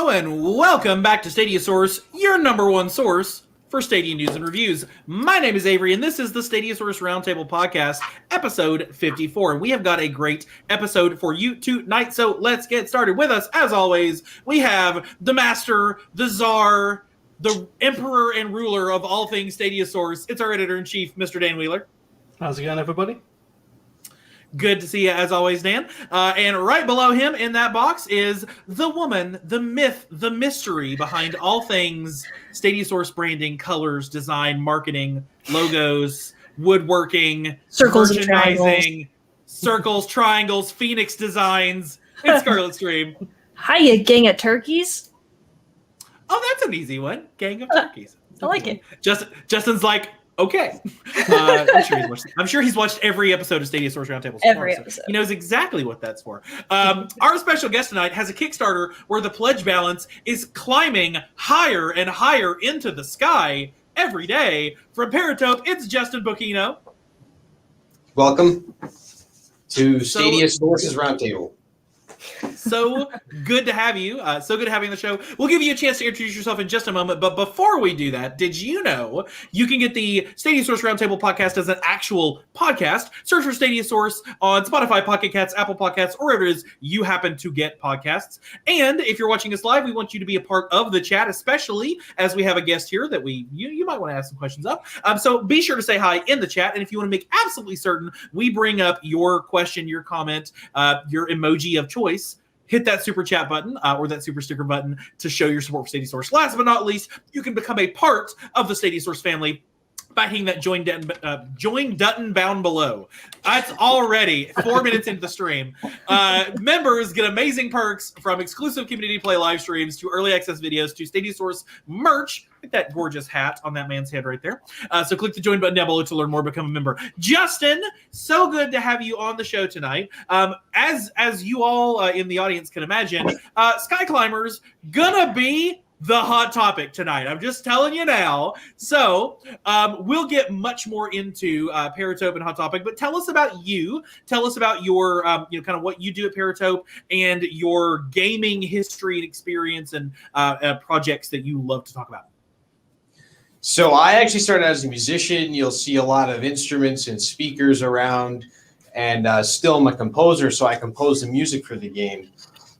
Hello and welcome back to Stadia Source, your number one source for Stadia news and reviews. My name is Avery, and this is the Stadia Source Roundtable Podcast, episode 54. And we have got a great episode for you tonight, so let's get started. With us, as always, we have the master, the czar, the emperor and ruler of all things Stadia Source. It's our editor-in-chief, Mr. Dan Wheeler. How's it going, everybody? Good to see you, as always, Dan. And right below him in that box is the woman, the myth, the mystery behind all things Stadia Source branding, colors, design, marketing, logos, woodworking, circles, merchandising, circles, triangles, Phoenix designs. It's Scarlet Stream. Hiya, gang of turkeys. Oh, that's an easy one. Gang of turkeys. I like it. Justin's like, okay. I'm sure he's watched every episode of Stadia Source Roundtable. Every episode. He knows exactly what that's for. Our special guest tonight has a Kickstarter where the pledge balance is climbing higher and higher into the sky every day. From Paratope, it's Justin Bocchino. Welcome to Stadia Sources Roundtable. So good to have you. So good to have you on the show. We'll give you a chance to introduce yourself in just a moment. But before we do that, did you know you can get the Stadia Source Roundtable podcast as an actual podcast? Search for Stadia Source on Spotify, Pocket Casts, Apple Podcasts, or wherever it is you happen to get podcasts. And if you're watching us live, we want you to be a part of the chat, especially as we have a guest here that you might want to ask some questions of. So be sure to say hi in the chat. And if you want to make absolutely certain we bring up your question, your comment, your emoji of choice, hit that super chat button or that super sticker button to show your support for Stadia Source. Last but not least, you can become a part of the Stadia Source family by hitting that join Dutton bound below. That's already 4 minutes into the stream. Members get amazing perks from exclusive community play live streams to early access videos to Stadia Source merch. Like that gorgeous hat on that man's head right there. So click the join button down below to learn more, become a member. Justin, so good to have you on the show tonight. As you all in the audience can imagine, Skyclimbers gonna be the hot topic tonight. I'm just telling you now. So we'll get much more into Paratope and Hot Topic, but tell us about you. Tell us about your, kind of what you do at Paratope and your gaming history and experience and projects that you love to talk about. So I actually started as a musician. You'll see a lot of instruments and speakers around, and still I'm a composer, so I compose the music for the game.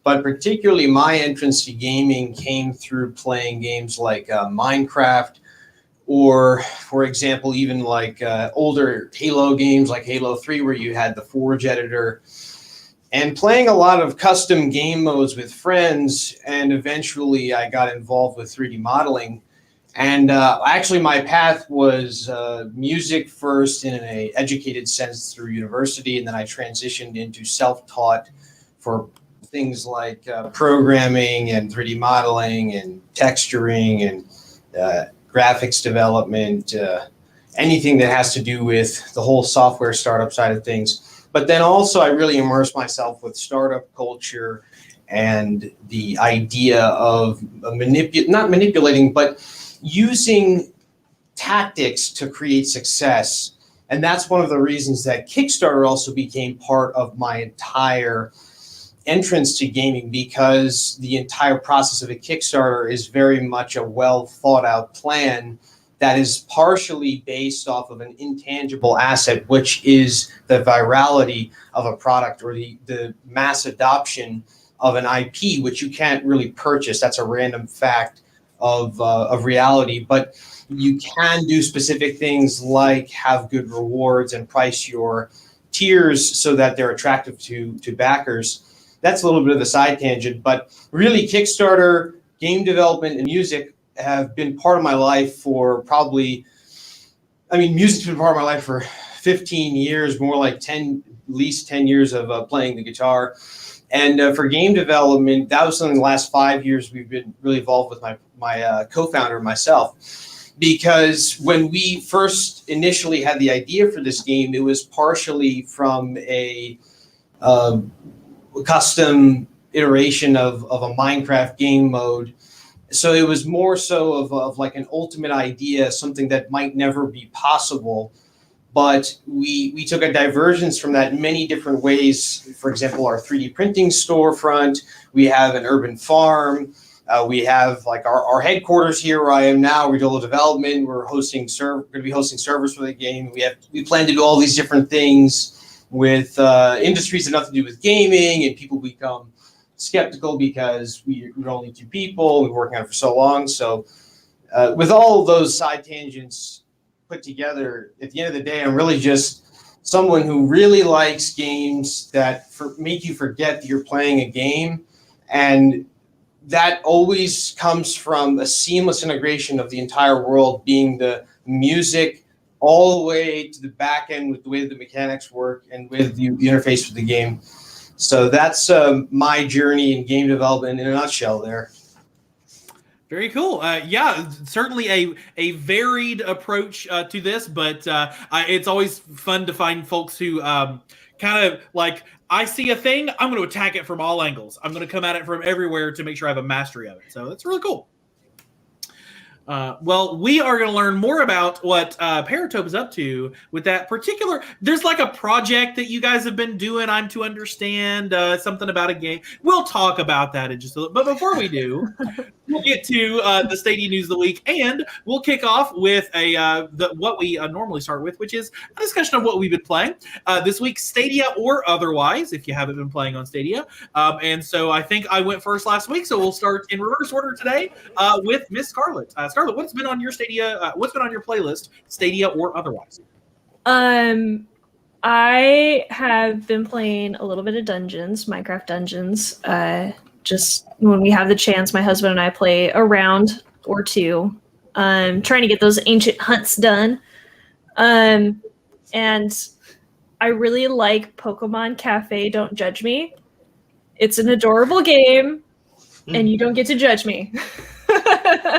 But particularly my entrance to gaming came through playing games like Minecraft, or, for example, even like older Halo games like Halo 3, where you had the Forge editor, and playing a lot of custom game modes with friends. And eventually I got involved with 3D modeling. And actually my path was music first in an educated sense through university, and then I transitioned into self-taught for things like programming and 3D modeling and texturing and graphics development, anything that has to do with the whole software startup side of things. But then also I really immersed myself with startup culture and the idea of not manipulating, but using tactics to create success. And that's one of the reasons that Kickstarter also became part of my entire entrance to gaming, because the entire process of a Kickstarter is very much a well thought out plan that is partially based off of an intangible asset, which is the virality of a product or the mass adoption of an IP, which you can't really purchase. That's a random fact of reality. But you can do specific things like have good rewards and price your tiers so that they're attractive to backers. That's a little bit of the side tangent, but really Kickstarter, game development, and music have been part of my life for music's been part of my life for 15 years, more like at least 10 years of playing the guitar. And for game development, that was something the last 5 years we've been really involved with my co-founder and myself. Because when we first initially had the idea for this game, it was partially from a custom iteration of a Minecraft game mode. So it was more so of like an ultimate idea, something that might never be possible. But we took a divergence from that in many different ways. For example, our 3D printing storefront, we have an urban farm, We have like our headquarters here where I am now. We do a little development. We're going to be hosting servers for the game. We plan to do all these different things with industries that have nothing to do with gaming, and people become skeptical because we're only 2 people. We've been working on it for so long. So with all those side tangents put together, at the end of the day, I'm really just someone who really likes games that make you forget that you're playing a game, and that always comes from a seamless integration of the entire world, being the music all the way to the back end with the way the mechanics work and with the interface for the game. So that's my journey in game development in a nutshell there. Very cool. Yeah, certainly a varied approach to this, but it's always fun to find folks who kind of like, I see a thing, I'm going to attack it from all angles. I'm going to come at it from everywhere to make sure I have a mastery of it. So that's really cool. Well, we are going to learn more about what Paratope is up to with that particular. There's like a project that you guys have been doing. I'm to understand something about a game. We'll talk about that in just a little. But before we do, we'll get to the Stadia news of the week, and we'll kick off with what we normally start with, which is a discussion of what we've been playing this week, Stadia or otherwise, if you haven't been playing on Stadia. And so I think I went first last week, so we'll start in reverse order today with Miss Scarlett. Scarlett, what's been on your Stadia? What's been on your playlist, Stadia or otherwise? I have been playing a little bit of Minecraft Dungeons. Just when we have the chance, my husband and I play a round or two, trying to get those ancient hunts done. And I really like Pokemon Cafe Don't Judge Me. It's an adorable game, and you don't get to judge me.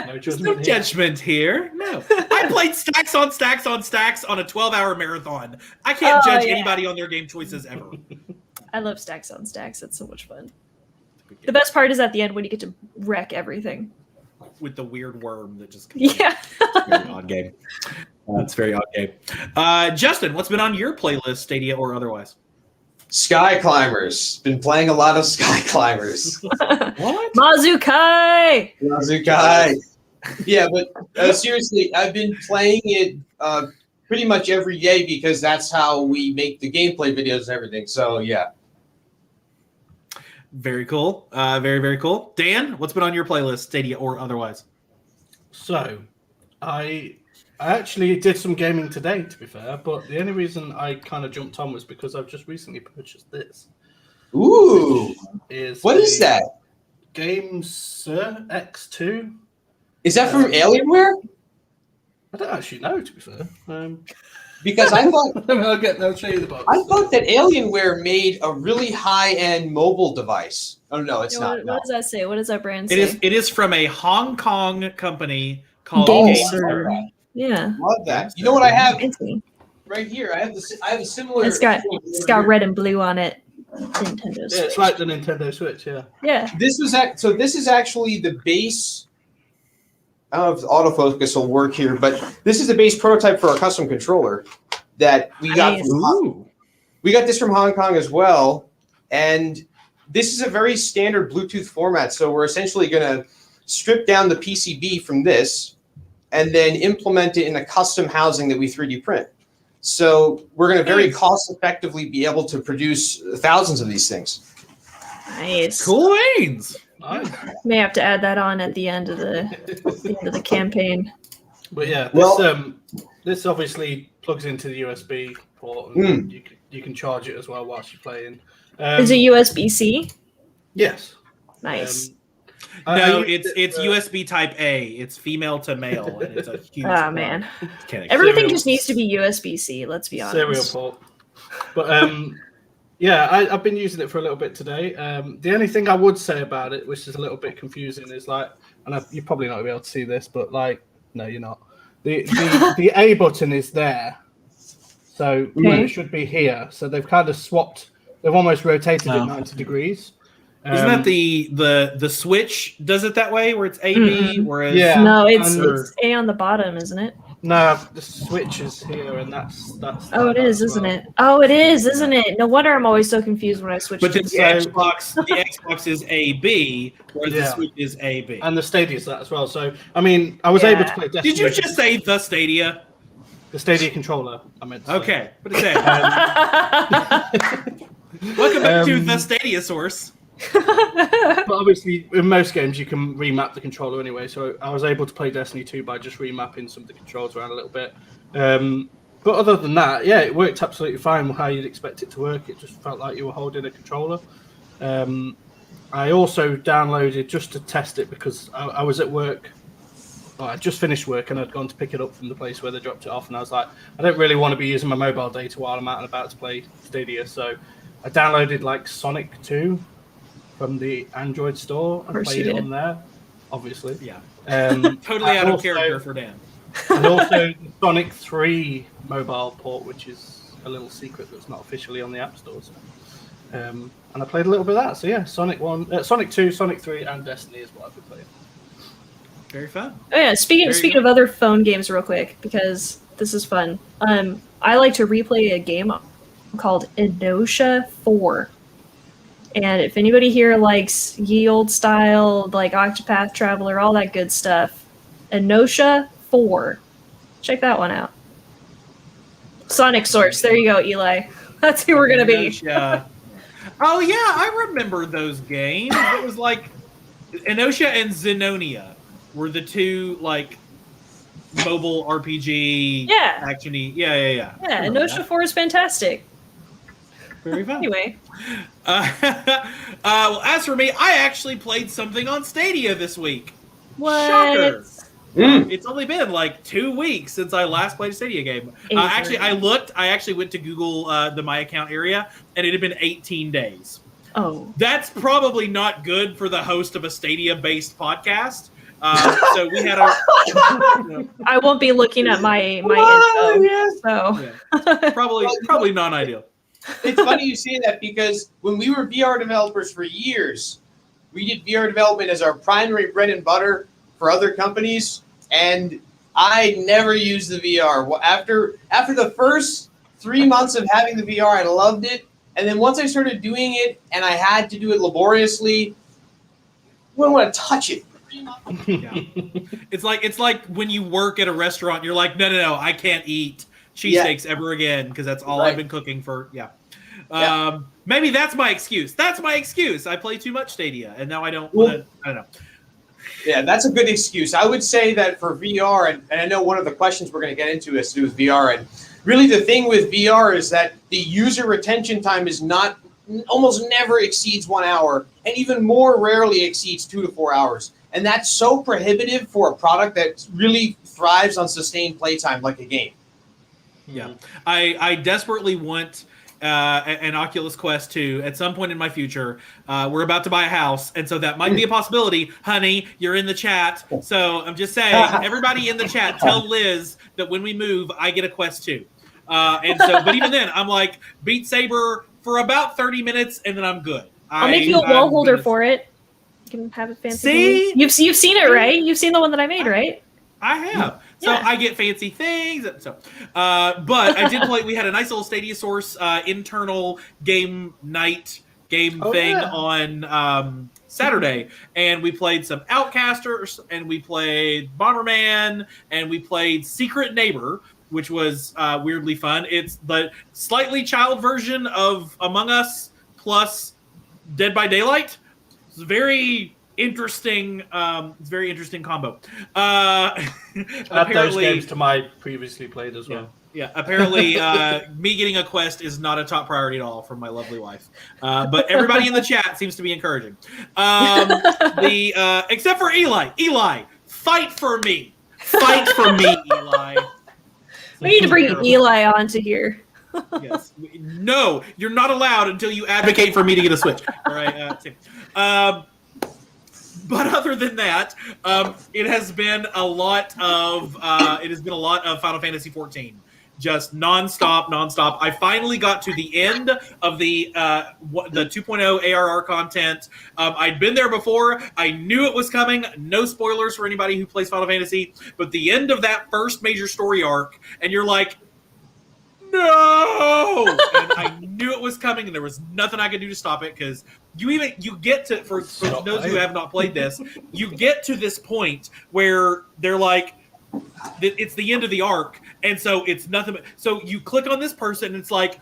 No judgment here. No. I played stacks on stacks on stacks on a 12-hour marathon. I can't judge anybody on their game choices ever. I love stacks on stacks. It's so much fun. The best part is at the end when you get to wreck everything. With the weird worm that just comes Yeah. It's a very odd game. It's a very odd game. Justin, what's been on your playlist, Stadia or otherwise? Skyclimbers. Been playing a lot of Skyclimbers. What? Mazukai! Mazukai. Yeah, but seriously, I've been playing it pretty much every day because that's how we make the gameplay videos and everything. So, yeah. Very cool. Very, very cool. Dan, what's been on your playlist, Stadia or otherwise? So, I actually did some gaming today, to be fair, but the only reason I kind of jumped on was because I've just recently purchased this. Ooh. What is that? Games X2. Is that from Alienware? I don't actually know, to be fair. Because I thought I'll show you the box. I thought that Alienware made a really high-end mobile device. Oh no, it's not. What does that say? What does that brand say? It is from a Hong Kong company called GameSir. Yeah. Love that. You know what I have Fancy. right here? I have a similar. It's got red and blue on it. Nintendo Switch. Yeah, it's like the Nintendo Switch, yeah. Yeah. This is actually the base. I don't know if autofocus will work here, but this is the base prototype for our custom controller that we got. Nice. We got this from Hong Kong as well, and this is a very standard Bluetooth format. So we're essentially going to strip down the PCB from this, and then implement it in a custom housing that we 3D print. So we're going to very cost effectively be able to produce thousands of these things. Nice. Cool beans. Nice. May have to add that on at the end of the campaign. But yeah, this obviously plugs into the USB port, and you can charge it as well whilst you're playing. Is it USB-C? Yes. Nice. No, it's USB Type A. It's female to male, and it's a huge. Oh man, mechanic. everything just needs to be USB-C. Let's be honest. Serial port. But yeah, I've been using it for a little bit today. The only thing I would say about it, which is a little bit confusing, is like, and you're probably not gonna be able to see this, but like, no, you're not. The A button is there, so it should be here. So they've kind of swapped. They've almost rotated it 90 degrees. Isn't that the Switch does it that way, where it's A B, whereas no, it's A on the bottom, isn't it? No, the Switch is here, and that's. Oh, it is, isn't it? Oh, it is, isn't it? No wonder I'm always so confused when I switch. But to the the Xbox is AB, whereas the Switch is AB. And the Stadia is that as well. So, I mean, I was able to play Destiny. Did you just say the Stadia? The Stadia controller, I meant to say. Okay. What is that? Welcome back to the Stadia source. But obviously, in most games, you can remap the controller anyway. So I was able to play Destiny 2 by just remapping some of the controls around a little bit. But other than that, yeah, it worked absolutely fine how you'd expect it to work. It just felt like you were holding a controller. I also downloaded just to test it because I was at work. Well, I just finished work and I'd gone to pick it up from the place where they dropped it off. And I was like, I don't really want to be using my mobile data while I'm out and about to play Stadia. So I downloaded like Sonic 2 from the Android store and played it on there, obviously. Yeah. Totally out of character for Dan. And also the Sonic 3 mobile port, which is a little secret that's not officially on the App Store. So. And I played a little bit of that. So yeah, Sonic 2, Sonic 3, and Destiny is what I've been playing. Very fun. Oh yeah, speaking of other phone games real quick, because this is fun. I like to replay a game called Inosha 4. And if anybody here likes ye old style, like Octopath Traveler, all that good stuff, Inosha 4. Check that one out. Sonic Source. There you go, Eli. That's who we're going to be. Oh, yeah, I remember those games. It was like Inosha and Xenonia were the two, like, mobile RPG action-y. Yeah, Inosha 4 is fantastic. Very fun. Anyway. Well, as for me, I actually played something on Stadia this week. What? Shocker. It's only been like 2 weeks since I last played a Stadia game. Actually, I actually went to Google the My Account area, and it had been 18 days. Oh. That's probably not good for the host of a Stadia-based podcast. So we had I won't be looking at my info. Yes. So probably not ideal. It's funny you say that because when we were VR developers for years, we did VR development as our primary bread and butter for other companies, and I never used the VR. After the first 3 months of having the VR, I loved it, and then once I started doing it and I had to do it laboriously, I wouldn't want to touch it. Yeah. It's like when you work at a restaurant, you're like, no, I can't eat cheesesteaks ever again because that's all I've been cooking for. Maybe that's my excuse. I play too much Stadia, and now I don't know. Yeah, that's a good excuse. I would say that for VR, and I know one of the questions we're going to get into has to do with VR, and really the thing with VR is that the user retention time is almost never exceeds 1 hour, and even more rarely exceeds 2 to 4 hours. And that's so prohibitive for a product that really thrives on sustained playtime like a game. Yeah, I desperately want an Oculus Quest 2 at some point in my future. We're about to buy a house, and so that might be a possibility. Honey, you're in the chat. So I'm just saying, everybody in the chat, tell Liz that when we move, I get a Quest 2. But even then, I'm like, Beat Saber for about 30 minutes, and then I'm good. I'll make you a wall holder for it. You can have a fancy. See? You've seen it, right? You've seen the one that I made, right? I have. So I get fancy things. So, but I did play. We had a nice little Stadia Source internal game thing on Saturday, and we played some Outcasters, and we played Bomberman, and we played Secret Neighbor, which was weirdly fun. It's the slightly child version of Among Us plus Dead by Daylight. It's very interesting. It's a very interesting combo. Add those games to my previously played as well. Yeah. Apparently, me getting a Quest is not a top priority at all from my lovely wife. But everybody in the chat seems to be encouraging. Except for Eli. Eli, fight for me. Fight for me, Eli. We need to bring Eli onto here. Yes. No, you're not allowed until you advocate for me to get a Switch. All right. But other than that, it has been a lot of Final Fantasy XIV just nonstop. I finally got to the end of the 2.0 ARR content. I'd been there before. I knew it was coming. No spoilers for anybody who plays Final Fantasy. But the end of that first major story arc, and you're like, no! And I knew it was coming, and there was nothing I could do to stop it, because you get to, for those who have not played this, you get to this point where they're like, it's the end of the arc, and so it's nothing but, so you click on this person, and it's like,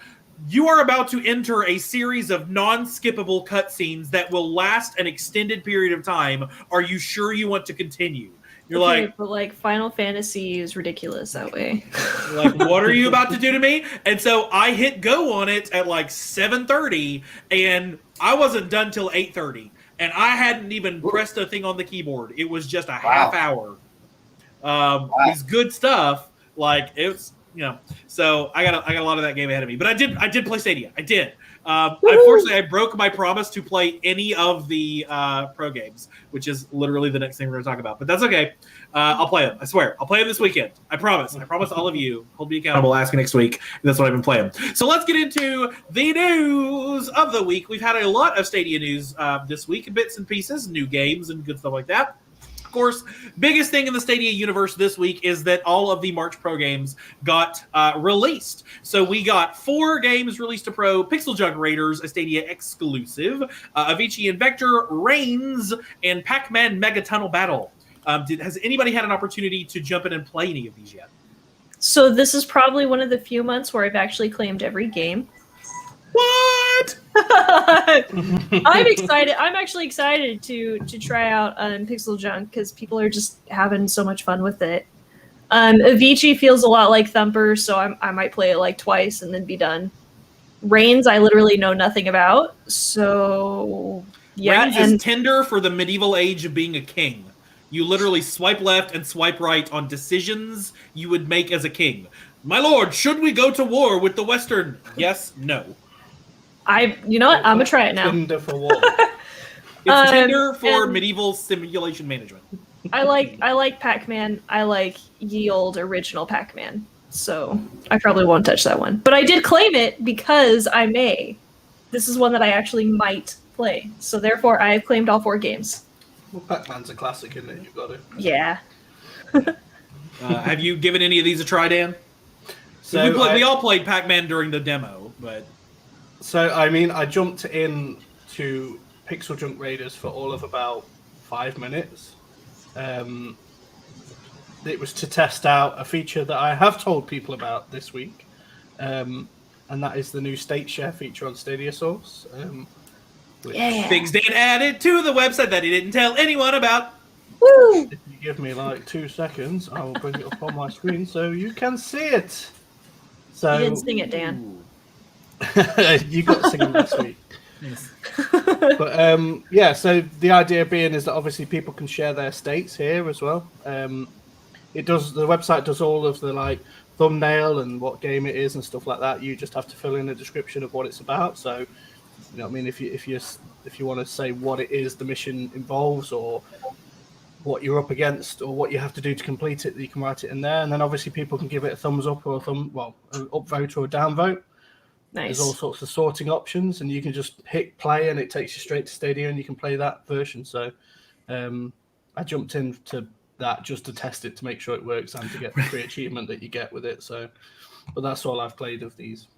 you are about to enter a series of non-skippable cutscenes that will last an extended period of time. Are you sure you want to continue? You're like, but like Final Fantasy is ridiculous that way. Like, what are you about to do to me? And so I hit go on it at like 7:30, and I wasn't done till 8:30, and I hadn't even pressed a thing on the keyboard. It was just a half hour. It's good stuff. Like, it's, you know, so I got a lot of that game ahead of me. But I did play Stadia. I did. Unfortunately, I broke my promise to play any of the pro games, which is literally the next thing we're going to talk about. But that's okay. I'll play them. I swear. I'll play them this weekend. I promise. I promise all of you. Hold me accountable. Ask me next week. That's what I've been playing. So let's get into the news of the week. We've had a lot of Stadia news this week, bits and pieces, new games and good stuff like that. Of course, biggest thing in the Stadia universe this week is that all of the March Pro games got released. So we got 4 games released to Pro: Pixel Junk Raiders, a Stadia exclusive, Avicii and Vector, Reigns, and Pac-Man Mega Tunnel Battle. Has anybody had an opportunity to jump in and play any of these yet? So this is probably one of the few months where I've actually claimed every game. What? I'm excited. I'm actually excited to try out Pixel Junk because people are just having so much fun with it. Avicii feels a lot like Thumper, so I might play it like twice and then be done. Reigns, I literally know nothing about, so yeah. Reigns is Tinder for the medieval age of being a king. You literally swipe left and swipe right on decisions you would make as a king. My lord, should we go to war with the Western? Yes, no. You know what? I'm gonna try it now. Tinder for war. It's Tinder for medieval simulation management. I like Pac-Man. I like ye old original Pac-Man. So I probably won't touch that one. But I did claim it because I may. This is one that I actually might play. So therefore, I have claimed all 4 games. Well, Pac-Man's a classic, isn't it? You've got it. Yeah. Have you given any of these a try, Dan? So we all played Pac-Man during the demo, but... So, I mean, I jumped in to Pixel Junk Raiders for all of about 5 minutes. It was to test out a feature that I have told people about this week, and that is the new state share feature on Stadia Source. Things Dan added to the website that he didn't tell anyone about. Woo! If you give me like 2 seconds, I will bring it up on my screen so you can see it. So You didn't sing it, Dan. you got singing last week. Yes. But yeah, so the idea being is that obviously people can share their states here as well. The website does all of the like thumbnail and what game it is and stuff like that. You just have to fill in a description of what it's about. So, you know what I mean, if you want to say what it is the mission involves or what you're up against or what you have to do to complete it, you can write it in there. And then obviously people can give it a thumbs up or an up vote or a down vote. Nice. There's all sorts of sorting options, and you can just hit play, and it takes you straight to Stadia, and you can play that version. So, I jumped into that just to test it to make sure it works and to get the free achievement that you get with it. So, but that's all I've played of these.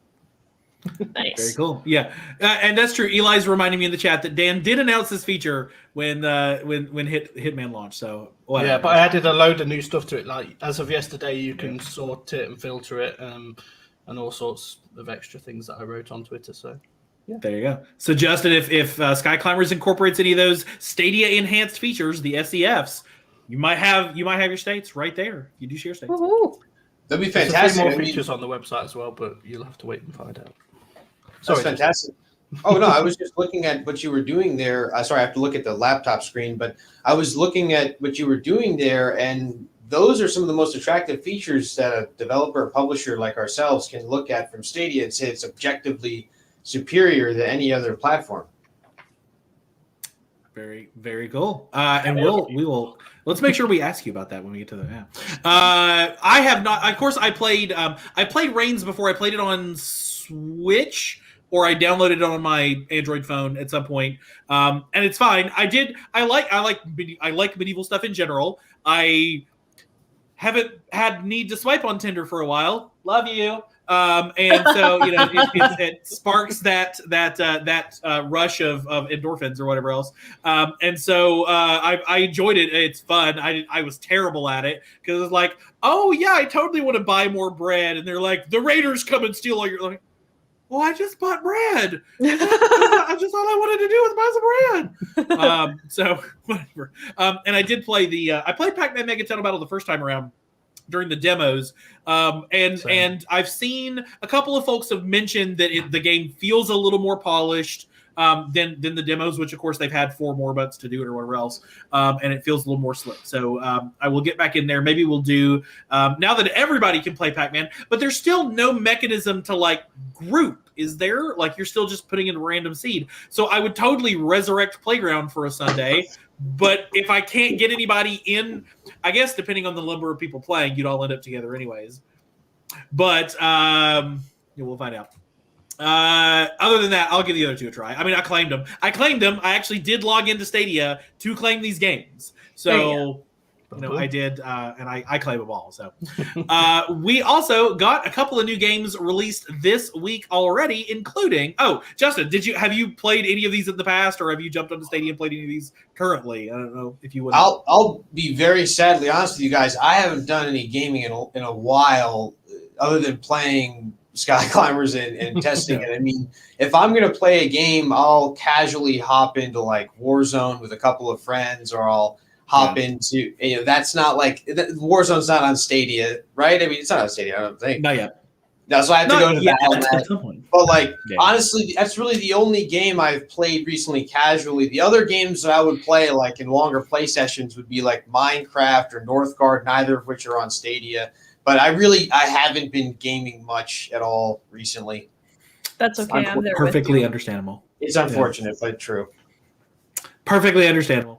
Nice. Very cool. Yeah, and that's true. Eli's reminding me in the chat that Dan did announce this feature when Hitman launched. So whatever. Yeah, but I added a load of new stuff to it. Like as of yesterday, you can sort it and filter it. And all sorts of extra things that I wrote on Twitter. So, yeah. There you go. So, Justin, if Skyclimbers incorporates any of those Stadia enhanced features, the SEFs, you might have your states right there. You do share states. Woo-hoo. That'd be There's fantastic. more features on the website as well, but you'll have to wait and find out. That's fantastic. Oh no, I was just looking at what you were doing there. Sorry, I have to look at the laptop screen, but I was looking at what you were doing there, and those are some of the most attractive features that a developer or publisher like ourselves can look at from Stadia and say it's objectively superior to any other platform. Very, very cool. And we will let's make sure we ask you about that when we get to the I have not. Of course, I played Reigns before. I played it on Switch, or I downloaded it on my Android phone at some point, and it's fine. I like medieval stuff in general. I haven't had need to swipe on Tinder for a while. Love you. And so it sparks that rush of endorphins or whatever else. And so I enjoyed it. It's fun. I was terrible at it because it was like, oh yeah, I totally want to buy more bread, and they're like, the raiders come and steal all your. Like, well, I just bought bread. I just all I wanted to do was buy some bread. So whatever. And I did play I played Pac-Man Mega Tunnel Battle the first time around during the demos, and I've seen a couple of folks have mentioned that the game feels a little more polished than the demos, which of course they've had 4 more months to do it or whatever else, and it feels a little more slick. So I will get back in there. Maybe we'll do now that everybody can play Pac-Man, but there's still no mechanism to like group. Is there? Like you're still just putting in a random seed. So I would totally resurrect Playground for a Sunday. But if I can't get anybody in, I guess depending on the number of people playing, you'd all end up together anyways. But we'll find out. Other than that, I'll give the other 2 a try. I mean, I claimed them. I actually did log into Stadia to claim these games. So, I did, and I claim them all. So, we also got a couple of new games released this week already, including. Oh, Justin, have you played any of these in the past, or have you jumped onto Stadia and played any of these currently? I don't know if you would. I'll be very sadly honest with you guys. I haven't done any gaming in a while, other than playing Skyclimbers and testing it. I mean, if I'm going to play a game, I'll casually hop into like Warzone with a couple of friends, or I'll hop into, that's not like, Warzone's not on Stadia, right? I mean, it's not on Stadia, I don't think. Not yet. That's why I have to go to at some point. But like, honestly, that's really the only game I've played recently casually. The other games that I would play like in longer play sessions would be like Minecraft or Northgard, neither of which are on Stadia. But I haven't been gaming much at all recently. That's okay. I'm there perfectly understandable. It's unfortunate, but true. Perfectly understandable.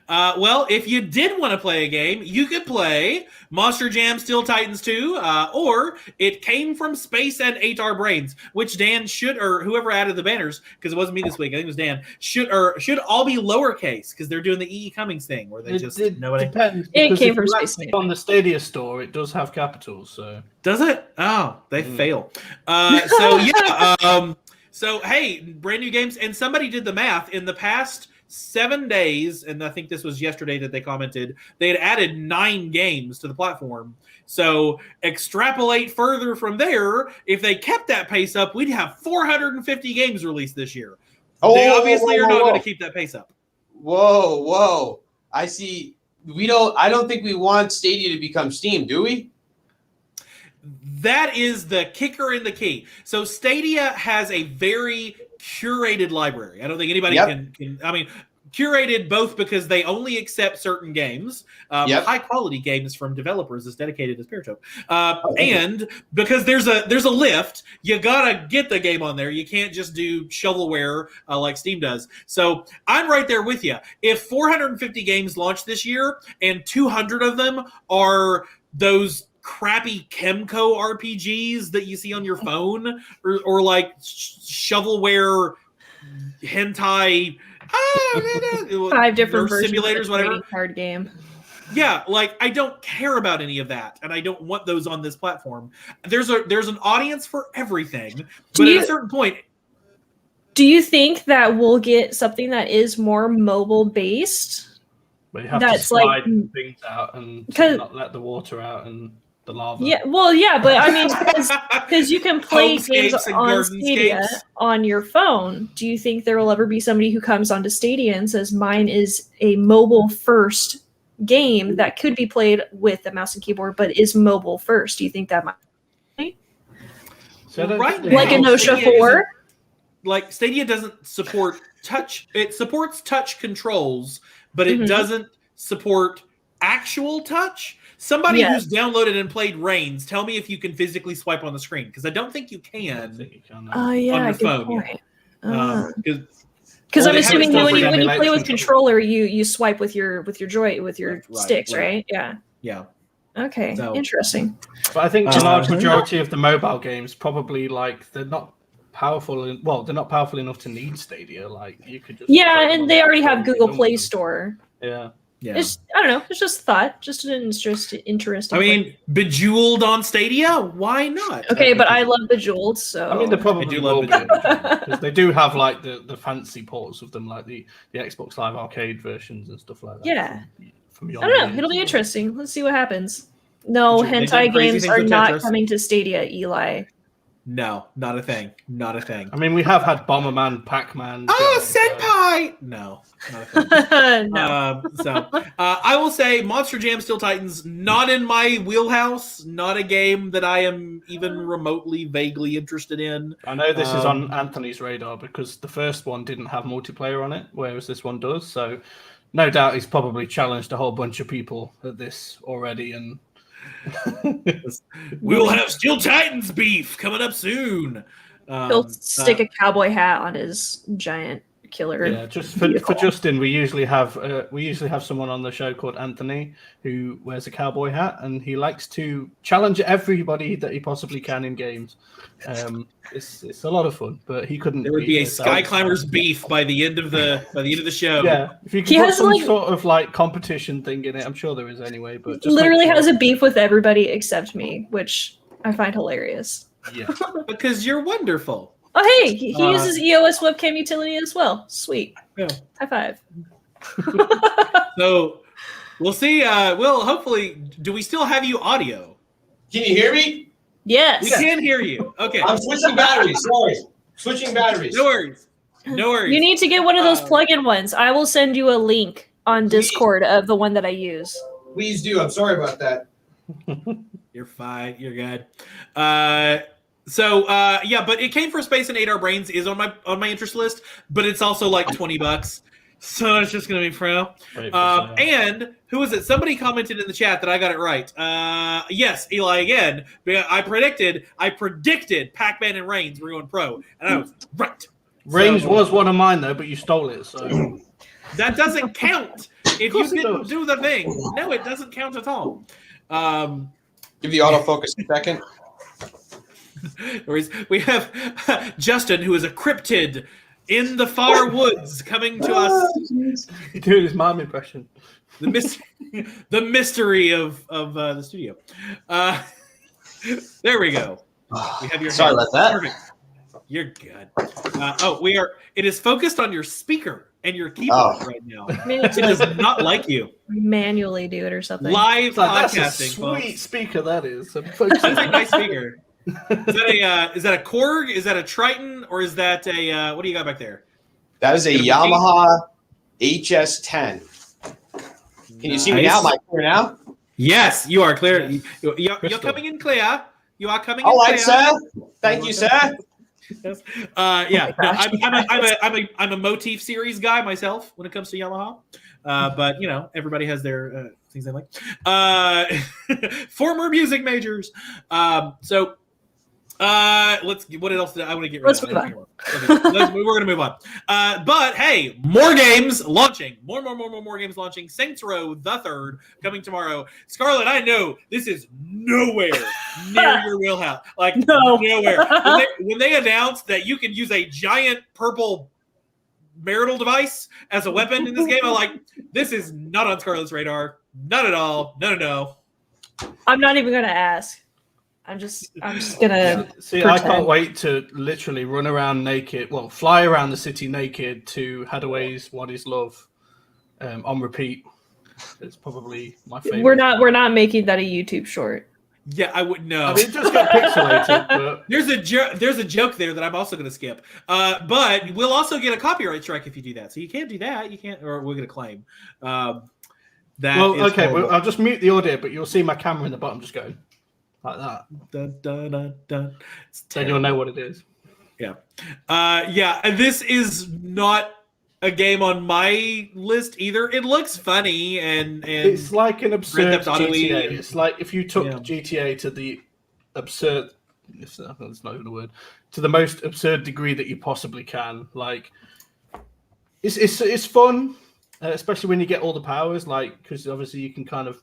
Well, if you did want to play a game, you could play Monster Jam Steel Titans 2, or It Came from Space and Ate Our Brains, which Dan should, or whoever added the banners, because it wasn't me this week, I think it was Dan, should all be lowercase, because they're doing the E.E. Cummings thing, where they depends. It came from Space. On the Stadia store, it does have capitals, so. Does it? Oh, they fail. So, yeah. So, hey, brand new games, and somebody did the math. In the past 7 days, and I think this was yesterday that they commented, they had added 9 games to the platform. So extrapolate further from there. If they kept that pace up, we'd have 450 games released this year. They obviously are not going to keep that pace up. Whoa. I see. I don't think we want Stadia to become Steam, do we? That is the kicker in the key. So Stadia has a very curated library. I don't think anybody can. I mean, curated both because they only accept certain games, high quality games from developers as dedicated as Paratope, and because there's a lift, you gotta get the game on there. You can't just do shovelware like Steam does. So I'm right there with you. If 450 games launch this year and 200 of them are those crappy Chemco RPGs that you see on your phone, or like shovelware hentai 5 different versions simulators, of whatever card game. Yeah, like I don't care about any of that, and I don't want those on this platform. There's an audience for everything, but at a certain point, do you think that we'll get something that is more mobile based? But you have to slide things out and not let the water out and the lava. Yeah, well, yeah, but I mean, because you can play games on Stadia on your phone. Do you think there will ever be somebody who comes onto Stadia and says, mine is a mobile first game that could be played with a mouse and keyboard, but is mobile first? Do you think that might? So right now, like a Notia 4? Like Stadia doesn't support touch. It supports touch controls, but it doesn't support actual touch. Somebody who's downloaded and played Reigns, tell me if you can physically swipe on the screen, because I don't think you can. On your phone. Because Or I'm they have it assuming still when for you emulate play with control. controller, you swipe with your sticks, right? Yeah. Yeah. Okay. So- Interesting. But I think a large Uh, majority of the mobile games probably like they're not powerful. They're not powerful enough to need Stadia. Like you could just Yeah, put them on and they the already store have and be Google done with Play them. Store. Yeah. Yeah. It's I don't know. It's just thought. Just an interesting. I mean, Bejeweled on Stadia? Why not? okay, but I love Bejeweled, so I mean, they probably do will love be Bejeweled. because they do have like the fancy ports of them, like the Xbox Live Arcade versions and stuff like that. Yeah. From I don't know. It'll be interesting. Let's see what happens. No, They've done hentai crazy games things are with not Tetris. coming to Stadia, Eli. No, not a thing. Not a thing. I mean, we have had Bomberman, Pac-Man. Oh, Jetman, Senpai! No, not a thing. No. I will say Monster Jam Steel Titans, not in my wheelhouse, not a game that I am even remotely vaguely interested in. I know this is on Anthony's radar because the first one didn't have multiplayer on it, whereas this one does. So no doubt he's probably challenged a whole bunch of people at this already. And We will have Steel Titans beef coming up soon. He'll stick a cowboy hat on his giant killer. yeah, just for Justin, we usually have someone on the show called Anthony who wears a cowboy hat, and he likes to challenge everybody that he possibly can in games. It's a lot of fun, but he couldn't. There would be a beat us. Skyclimbers beef by the end of the show. Yeah, if you He can put has, some like- sort of like competition thing in it, I'm sure there is anyway. But just Literally make has sure- a beef with everybody except me, which I find hilarious. yeah. Because you're wonderful. Oh, hey, he uses EOS webcam utility as well. Sweet. Yeah. High five. So we'll see. Well, hopefully, do we still have you audio? Can you hear me? Yes. We can hear you. Okay. I'm switching batteries. Sorry. Switching batteries. No worries. No worries. You need to get one of those plug-in ones. I will send you a link on Discord of the one that I use. Please do. I'm sorry about that. You're fine. You're good. Yeah, but It Came for Space and Ate Our Brains is on my interest list, but it's also like $20. So it's just gonna be pro. And who was it? Somebody commented in the chat that I got it right. Yes, Eli again. I predicted Pac-Man and Reigns were going pro, and I was right. Range was one of mine though, but you stole it. So That doesn't count. If you course it didn't does. do the thing, no, it doesn't count at all. Give the autofocus a second. We have Justin, who is a cryptid in the far woods, coming to us. you're doing his mom impression. The mystery of the studio. There we go. We have your Sorry hand. about that. Perfect. You're good. We are. It is focused on your speaker and your keyboard right now. Maybe It does not like you. manually do it or something. Live That's a podcasting, sweet folks. speaker. That is. That's a nice speaker. Is that a Korg? Is that a Triton? Or is that a what do you got back there? That is a Yamaha HS10. Can you see me now? Am I clear now? Yes, you are clear. You're Crystal. coming in clear. You are coming in All clear. right, sir. Thank you, sir. Yes. gosh. I'm a motif series guy myself when it comes to Yamaha. But everybody has their things they like. Former music majors. Let's. What else did I want to get rid Let's of? move on. Okay, we're gonna move on. But hey, more games launching. More games launching. Saints Row the Third coming tomorrow. Scarlett, I know this is nowhere near your wheelhouse. Like No. nowhere. When they announced that you can use a giant purple marital device as a weapon in this game, I'm like, this is not on Scarlett's radar. Not at all. No. I'm not even gonna ask. I'm just gonna See, I pretend. can't wait to literally run around naked. Well, fly around the city naked to Hadaway's "What Is Love" on repeat. It's probably my favorite. We're not making that a YouTube short. Yeah, I wouldn't know. I mean, it does get pixelated, but There's a joke there that I'm also going to skip. But we'll also get a copyright strike if you do that. So you can't do that. You can't, or we're going to claim. That well, is okay. horrible. Well, I'll just mute the audio, but you'll see my camera in the bottom just going like that. Dun, dun, dun, dun. It's Then you'll know what it is. Yeah. And this is not a game on my list either. It looks funny and It's like an absurd Theft Auto GTA. E. It's like if you took Yeah. GTA to the absurd. That's not even a word. To the most absurd degree that you possibly can. Like It's fun, especially when you get all the powers, like because obviously you can kind of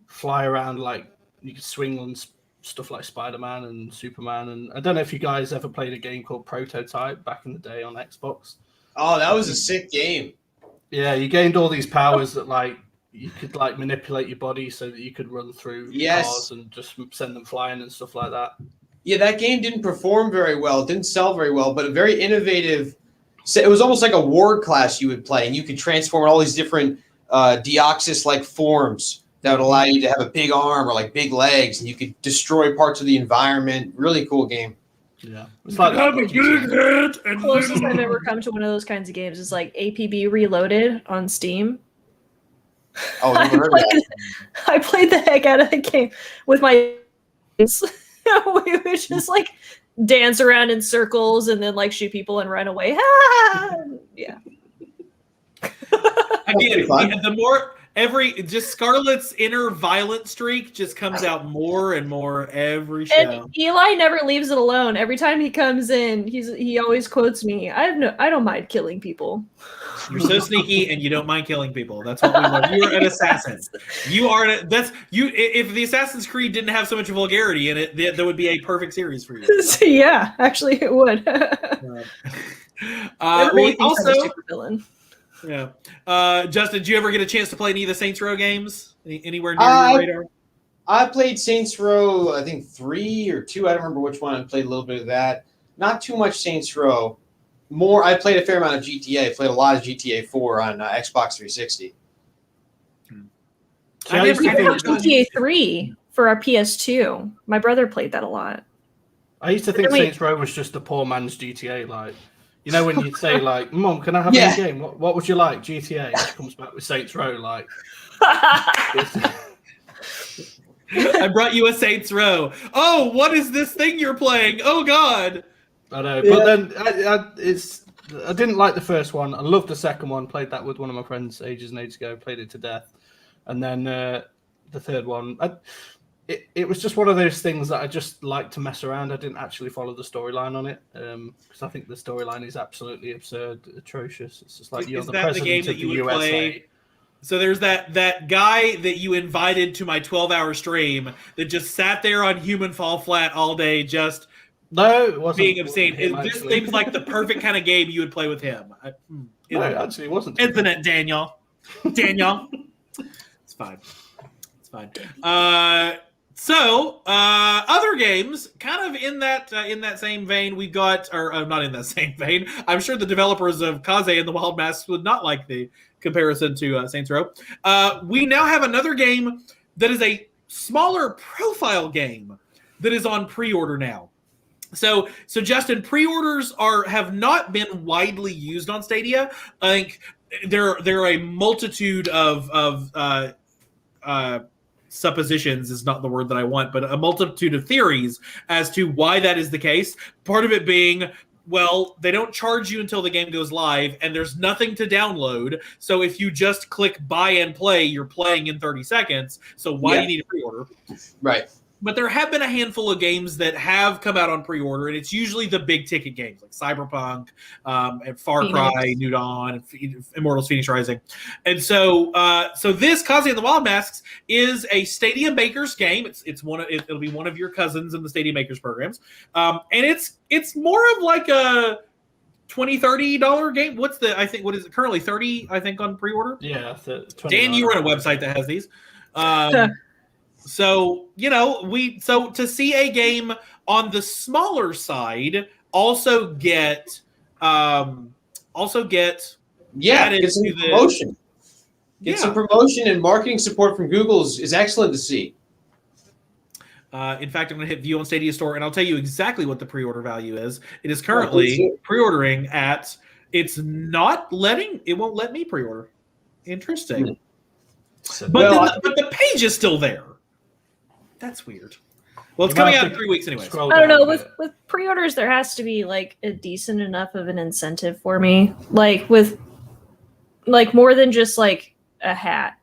fly around, like you can swing on stuff like Spider-Man and Superman. And I don't know if you guys ever played a game called Prototype back in the day on Xbox. Oh, that was a sick game. Yeah, you gained all these powers that like you could like manipulate your body so that you could run through cars and just send them flying and stuff like that. Yeah, that game didn't perform very well. It didn't sell very well, but a very innovative. It was almost like a ward class you would play, and you could transform all these different Deoxys-like forms that would allow you to have a big arm or like big legs, and you could destroy parts of the environment. Really cool game. Yeah, it's like the closest I've ever come to one of those kinds of games is like APB Reloaded on Steam. Oh, you heard that? I played the heck out of the game with my. We would just like dance around in circles and then like shoot people and run away. Yeah. Again, the more just Scarlett's inner violent streak just comes out more and more every show. And Eli never leaves it alone. Every time he comes in, he always quotes me. I don't mind killing people. You're so sneaky and you don't mind killing people. That's what we love. You're an assassin. You are if the Assassin's Creed didn't have so much vulgarity in it, that would be a perfect series for you. Yeah, actually it would. Also, super villain. Yeah. Justin, did you ever get a chance to play any of the Saints Row games? Anywhere near your radar? I played Saints Row, I think 3 or 2. I don't remember which one. I played a little bit of that. Not too much Saints Row. I played a fair amount of GTA. I played a lot of GTA 4 on Xbox 360. I never had GTA 3 for our PS2. My brother played that a lot. I used to think Saints Row was just a poor man's GTA, like. You know when you'd say like, "Mom, can I have a game? What would you like?" GTA. And she comes back with Saints Row, like. I brought you a Saints Row. Oh, what is this thing you're playing? Oh God. I know, but then I didn't like the first one. I loved the second one. Played that with one of my friends ages and ages ago. Played it to death, and then the third one. It was just one of those things that I just like to mess around. I didn't actually follow the storyline on it because I think the storyline is absolutely absurd, atrocious. It's just like you're the president of the USA. Play? So there's that guy that you invited to my 12-hour stream that just sat there on Human Fall Flat all day, just it wasn't being obscene. This seems like the perfect kind of game you would play with him. Actually, it wasn't. Isn't it, Daniel? Daniel, it's fine. It's fine. So, other games, kind of in that same vein, we got, or not in that same vein. I'm sure the developers of Kaze and the Wild Masks would not like the comparison to Saints Row. We now have another game that is a smaller profile game that is on pre-order now. So Justin, pre-orders have not been widely used on Stadia. I think there are a multitude of suppositions is not the word that I want, but a multitude of theories as to why that is the case. Part of it being, well, they don't charge you until the game goes live, and there's nothing to download. So if you just click buy and play, you're playing in 30 seconds. So why do you need a pre-order? Right. But there have been a handful of games that have come out on pre-order, and it's usually the big ticket games like Cyberpunk, and Far Cry, New Dawn, and Immortals: Phoenix Rising. And so this Kaze and the Wild Masks is a Stadia Makers game. It'll be one of your cousins in the Stadia Makers programs, and it's more of like a $20-$30 game. What is it currently? 30, I think, on pre-order. Yeah, Dan, you run a website that has these. So, to see a game on the smaller side also get added get some promotion. Get some promotion and marketing support from Google is excellent to see. In fact, I'm going to hit View on Stadia Store, and I'll tell you exactly what the pre-order value is. It is currently pre-ordering at. It won't let me pre-order. Interesting. But the page is still there. That's weird. Well, it's coming out in 3 weeks anyway. I don't know. With pre-orders, there has to be like a decent enough of an incentive for me. Like with more than just like a hat.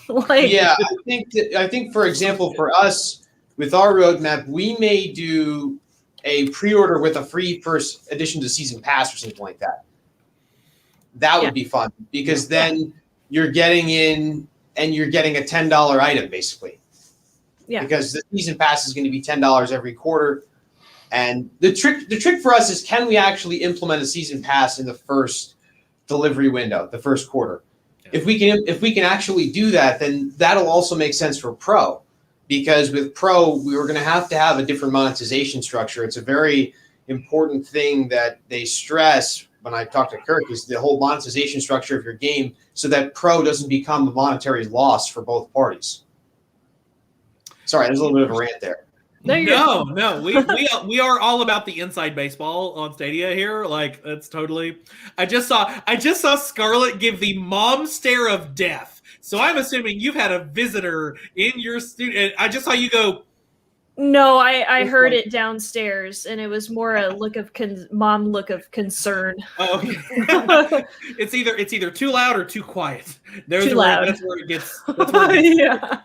I think for example, for us with our roadmap, we may do a pre-order with a free first edition to season pass or something like that. That would be fun because then you're getting in and you're getting a $10 item basically. Yeah. Because the season pass is going to be $10 every quarter. And the trick for us is, can we actually implement a season pass in the first delivery window, the first quarter? Yeah. If we can actually do that, then that'll also make sense for Pro, because with Pro we were going to have a different monetization structure. It's a very important thing that they stress when I talk to Kirk, is the whole monetization structure of your game, so that Pro doesn't become a monetary loss for both parties. Sorry, there's a little bit of a rant there. No, we are all about the inside baseball on Stadia here. Like, that's totally. I just saw Scarlett give the mom stare of death. So I'm assuming you've had a visitor in your studio. I just saw you go. No, I heard it downstairs, and it was more a mom look of concern. Oh, okay. It's either too loud or too quiet. That's where it gets. Yeah.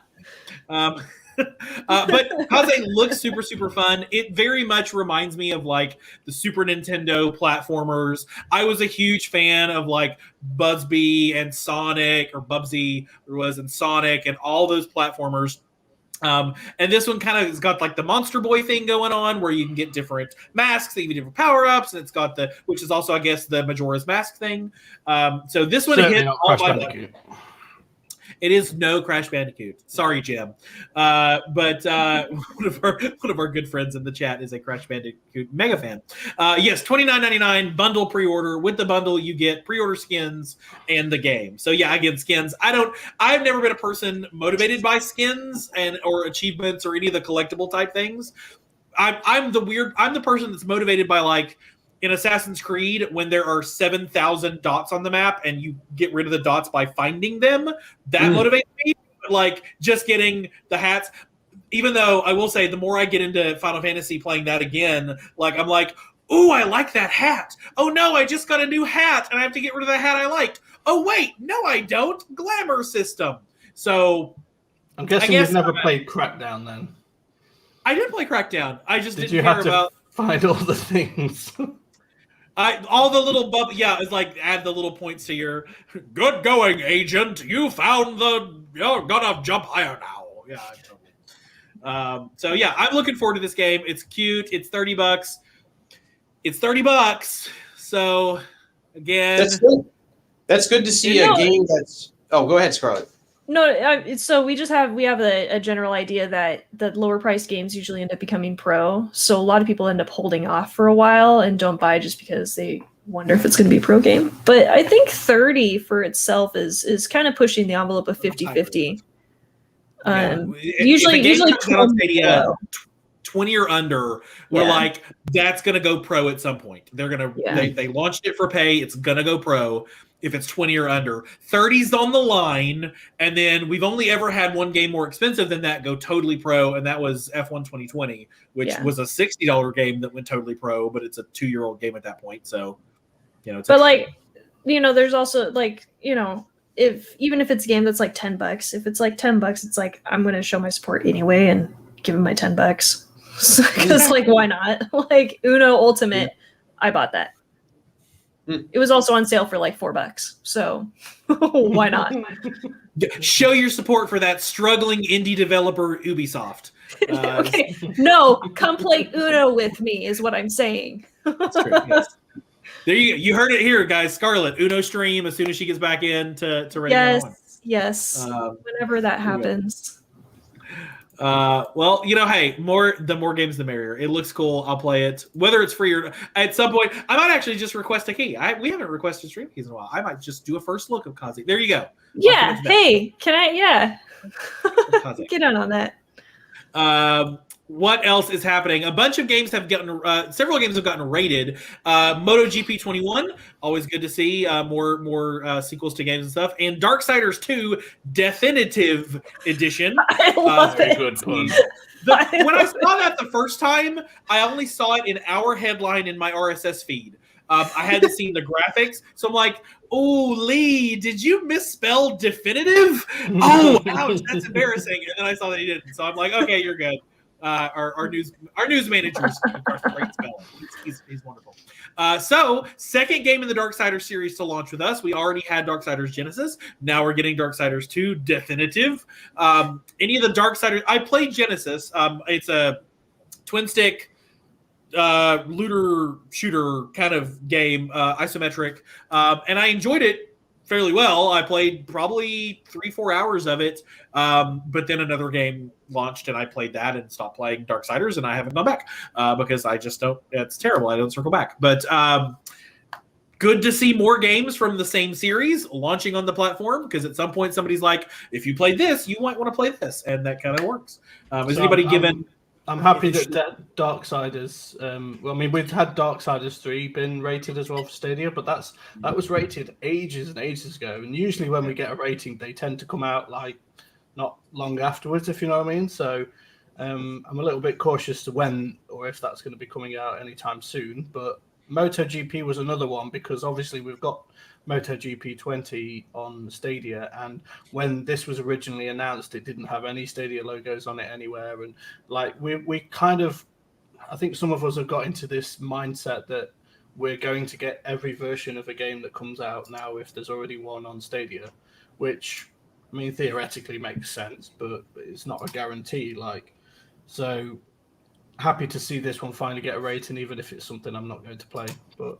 But Kaze looks super, super fun. It very much reminds me of like the Super Nintendo platformers. I was a huge fan of like Bubsy and Sonic and Sonic and all those platformers. And this one kind of has got like the Monster Boy thing going on, where you can get different masks, even different power-ups, and it's got which is also, I guess, the Majora's Mask thing. So this one hit all my buttons. It is no Crash Bandicoot. Sorry, Jim. But one of our good friends in the chat is a Crash Bandicoot mega fan. Yes, $29.99 bundle pre-order. With the bundle, you get pre-order skins and the game. So yeah, again, skins. I've never been a person motivated by skins or achievements or any of the collectible type things. I'm the person that's motivated by, like, in Assassin's Creed, when there are 7,000 dots on the map and you get rid of the dots by finding them, that motivates me. Like, just getting the hats, even though I will say, the more I get into Final Fantasy playing that again, like, I'm like, ooh, I like that hat. Oh no, I just got a new hat and I have to get rid of the hat I liked. Oh wait, no I don't. Glamour system. So I'm guessing you've never played Crackdown then. I did play Crackdown. I just didn't you care have to about find all the things. All the little it's like add the little points to your good going, agent. You found you're gonna jump higher now. Yeah, totally. So yeah, I'm looking forward to this game. It's cute. It's $30. It's $30. So again, that's good. That's good to see a game that's. Oh, go ahead, Scarlett. No, so we have a general idea that the lower priced games usually end up becoming pro. So a lot of people end up holding off for a while and don't buy just because they wonder if it's going to be a pro game. But I think 30 for itself is kind of pushing the envelope of 50-50. Usually 20 or under, we're like, that's going to go pro at some point. They're going to they launched it for pay. It's going to go pro. If it's 20 or under, 30's on the line, and then we've only ever had one game more expensive than that go totally pro, and that was F1 2020, which was a $60 game that went totally pro, but it's a 2-year-old game at that point. So, it's. But there's also even if it's a game that's like $10, if it's like $10, it's like, I'm going to show my support anyway and give him my $10 because why not? Like Uno Ultimate, I bought that. It was also on sale for like $4, so why not? Show your support for that struggling indie developer, Ubisoft. Okay, no, come play Uno with me is what I'm saying. That's true. Yes. There you heard it here, guys. Scarlett, Uno stream as soon as she gets back in to ready. Yes. Whenever that happens. Well, hey, the more games, the merrier. It looks cool. I'll play it, whether it's free or at some point. I might actually just request a key. We haven't requested stream keys in a while. I might just do a first look of Kaze. There you go. Yeah. Hey, can I? Yeah. Get on that. What else is happening? A bunch of games have gotten several games have gotten rated. MotoGP 21, always good to see more sequels to games and stuff. And Darksiders 2 Definitive Edition. I love it. Good pun. When I saw that the first time, I only saw it in our headline in my RSS feed. I hadn't seen the graphics, so I'm like, "Oh, Lee, did you misspell definitive? Oh, ouch, that's embarrassing." And then I saw that he didn't, so I'm like, "Okay, you're good." Our news manager is great spelling. He's wonderful. So second game in the Darksiders series to launch with us. We already had Darksiders Genesis. Now we're getting Darksiders 2 Definitive. Any of the Darksiders? I played Genesis. It's a twin stick looter shooter kind of game, isometric, and I enjoyed it fairly well. I played probably 3-4 hours of it, but then another game launched and I played that and stopped playing Darksiders, and I haven't gone back because I just don't. It's terrible. I don't circle back. But good to see more games from the same series launching on the platform, because at some point somebody's like, if you played this, you might want to play this, and that kind of works. Is anybody given? I'm happy that Darksiders. Well, I mean, we've had Darksiders 3 been rated as well for Stadia, but that was rated ages and ages ago. And usually, when we get a rating, they tend to come out like not long afterwards, if you know what I mean. So, I'm a little bit cautious to when or if that's going to be coming out anytime soon. But MotoGP was another one, because obviously we've got MotoGP 20 on Stadia, and when this was originally announced, it didn't have any Stadia logos on it anywhere. And like we kind of, I think some of us have got into this mindset that we're going to get every version of a game that comes out now if there's already one on Stadia, which, I mean, theoretically makes sense, but it's not a guarantee. Like, so happy to see this one finally get a rating, even if it's something I'm not going to play. But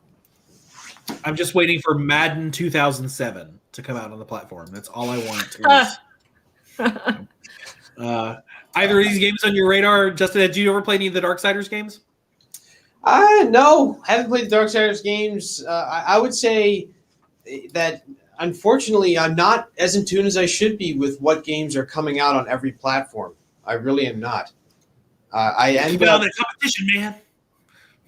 I'm just waiting for Madden 2007 to come out on the platform. That's all I want. Either of these games on your radar? Justin, did you ever play any of the Darksiders games? No, haven't played the Darksiders games. I would say that, unfortunately, I'm not as in tune as I should be with what games are coming out on every platform. I really am not. I end up the competition, man.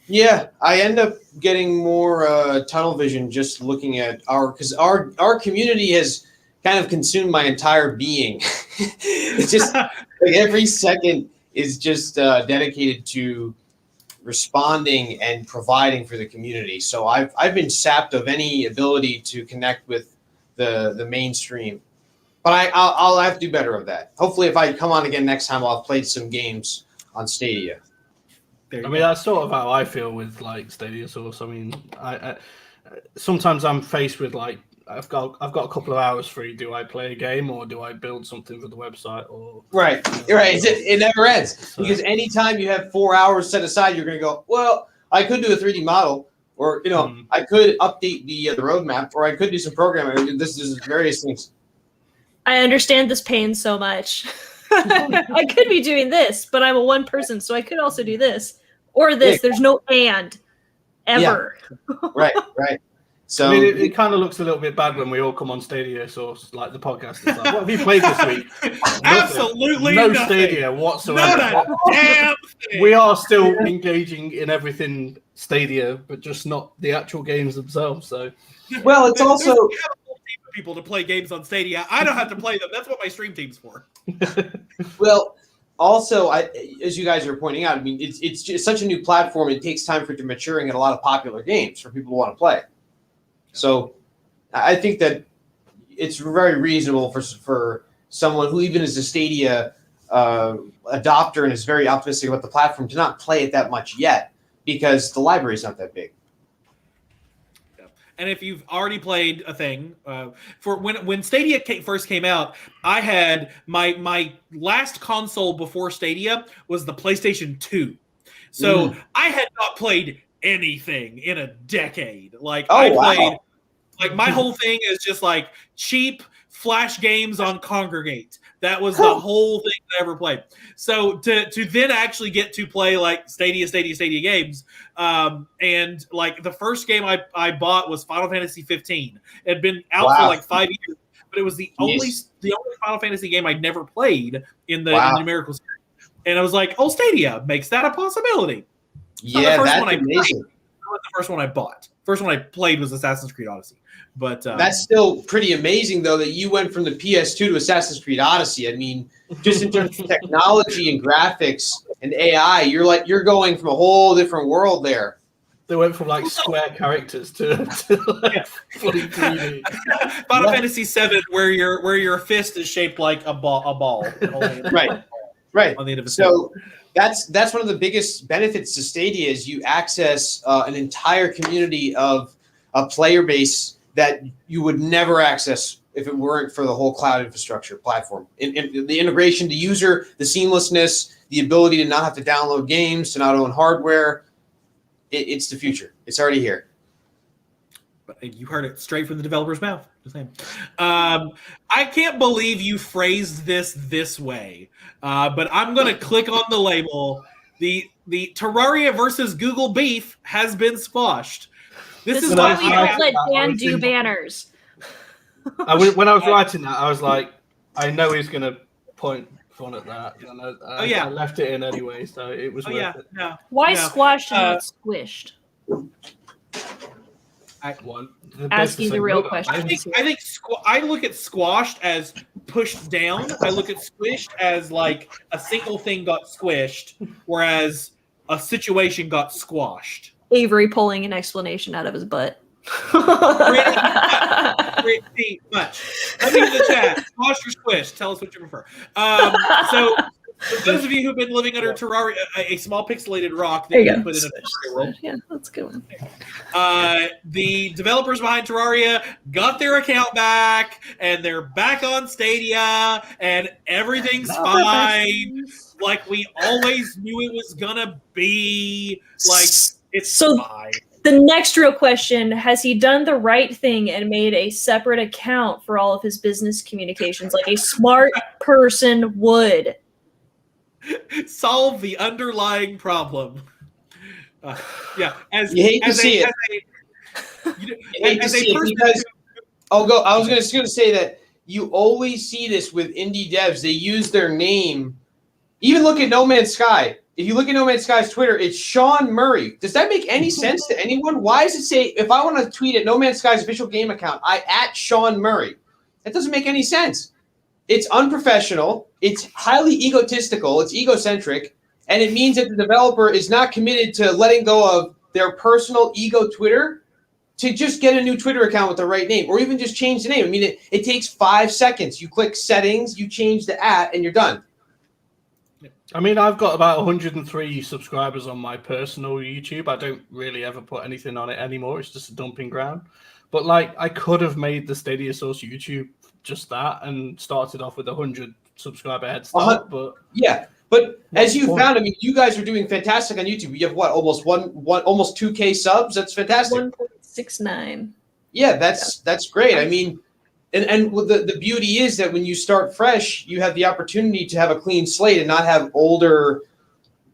Yeah, I end up getting more tunnel vision just looking at because our community has kind of consumed my entire being. It's just like every second is just dedicated to responding and providing for the community. So I've been sapped of any ability to connect with the mainstream. But I'll have to do better of that. Hopefully, if I come on again next time, I'll have played some games on Stadia. I mean, that's sort of how I feel with like Stadia Source. I mean, I sometimes I'm faced with like I've got a couple of hours free. Do I play a game or do I build something for the website? Or right. It never ends, because anytime you have 4 hours set aside, you're going to go, well, I could do a 3D model, or I could update the roadmap, or I could do some programming. This is various things. I understand this pain so much. I could be doing this, but I'm a one person, so I could also do this or this. There's no and ever. Yeah. Right. So I mean, it kind of looks a little bit bad when we all come on Stadia Source, like the podcast. It's like, what have you played this week? Absolutely no nothing. Stadia whatsoever. Not a damn thing. We are still engaging in everything Stadia, but just not the actual games themselves. So, well, it's also people to play games on Stadia. I don't have to play them. That's what my stream team's for. Well, also, as you guys are pointing out, I mean, it's just such a new platform. It takes time for it to maturing in a lot of popular games for people to want to play. So I think that it's very reasonable for someone who even is a Stadia adopter and is very optimistic about the platform to not play it that much yet, because the library is not that big. And if you've already played a thing, for when Stadia first came out, I had my last console before Stadia was the PlayStation 2. So I had not played anything in a decade. Like I played, like my whole thing is just like cheap Flash games on Congregate. That was the whole thing I ever played. So to then actually get to play like Stadia games, and like the first game I bought was Final Fantasy 15. It had been out for like 5 years, but it was the only Final Fantasy game I'd never played in the numerical series. And I was like, oh, Stadia makes that a possibility. Yeah, that's amazing. That was the first one I bought. First one I played was Assassin's Creed Odyssey. But that's still pretty amazing, though, that you went from the PS2 to Assassin's Creed Odyssey. I mean, just in terms of technology and graphics and AI, you're going from a whole different world there. They went from like square characters to like fully 3D. Final Fantasy VII, where your fist is shaped like a ball. Right. Right. on the end of a So that's one of the biggest benefits to Stadia is you access an entire community of a player base that you would never access if it weren't for the whole cloud infrastructure platform. In the integration to user, the seamlessness, the ability to not have to download games, to not own hardware, it's the future. It's already here. You heard it straight from the developer's mouth. Just saying. I can't believe you phrased this way, but I'm going to click on the label. The Terraria versus Google beef has been squashed. This is why we don't let Dan do banners. When I was writing that, I was like, I know he's going to point fun at that. And I left it in anyway, so it was worth it. No, why squashed and not squished? Asking the real question. I look at squashed as pushed down. I look at squished as like a single thing got squished, whereas a situation got squashed. Avery pulling an explanation out of his butt. Pretty much. Let me in the chat. Squashed or squished? Tell us what you prefer. So, for those of you who've been living under Terraria, a small pixelated rock that you put in a Terraria world. Yeah, that's a good one. The developers behind Terraria got their account back, and they're back on Stadia, and everything's fine. Like we always knew it was gonna be. Like it's fine. The next real question, has he done the right thing and made a separate account for all of his business communications like a smart person would? Solve the underlying problem. Yeah, you hate to see it. I was going to say that you always see this with indie devs. They use their name. Even look at No Man's Sky. If you look at No Man's Sky's Twitter, it's Sean Murray. Does that make any sense to anyone? Why does it say, if I want to tweet at No Man's Sky's official game account, I at Sean Murray? That doesn't make any sense. It's unprofessional. It's highly egotistical. It's egocentric. And it means that the developer is not committed to letting go of their personal ego Twitter to just get a new Twitter account with the right name, or even just change the name. I mean, it takes 5 seconds. You click settings, you change the @ and you're done. I mean, I've got about 103 subscribers on my personal YouTube. I don't really ever put anything on it anymore. It's just a dumping ground. But like, I could have made the Stadia Source YouTube just that and started off with 100 subscriber head start. But yeah, but as you found, I mean, you guys are doing fantastic on YouTube. You have what, almost almost 2K subs. That's fantastic. 1.69. Yeah, that's great. I mean. And the beauty is that when you start fresh, you have the opportunity to have a clean slate and not have older,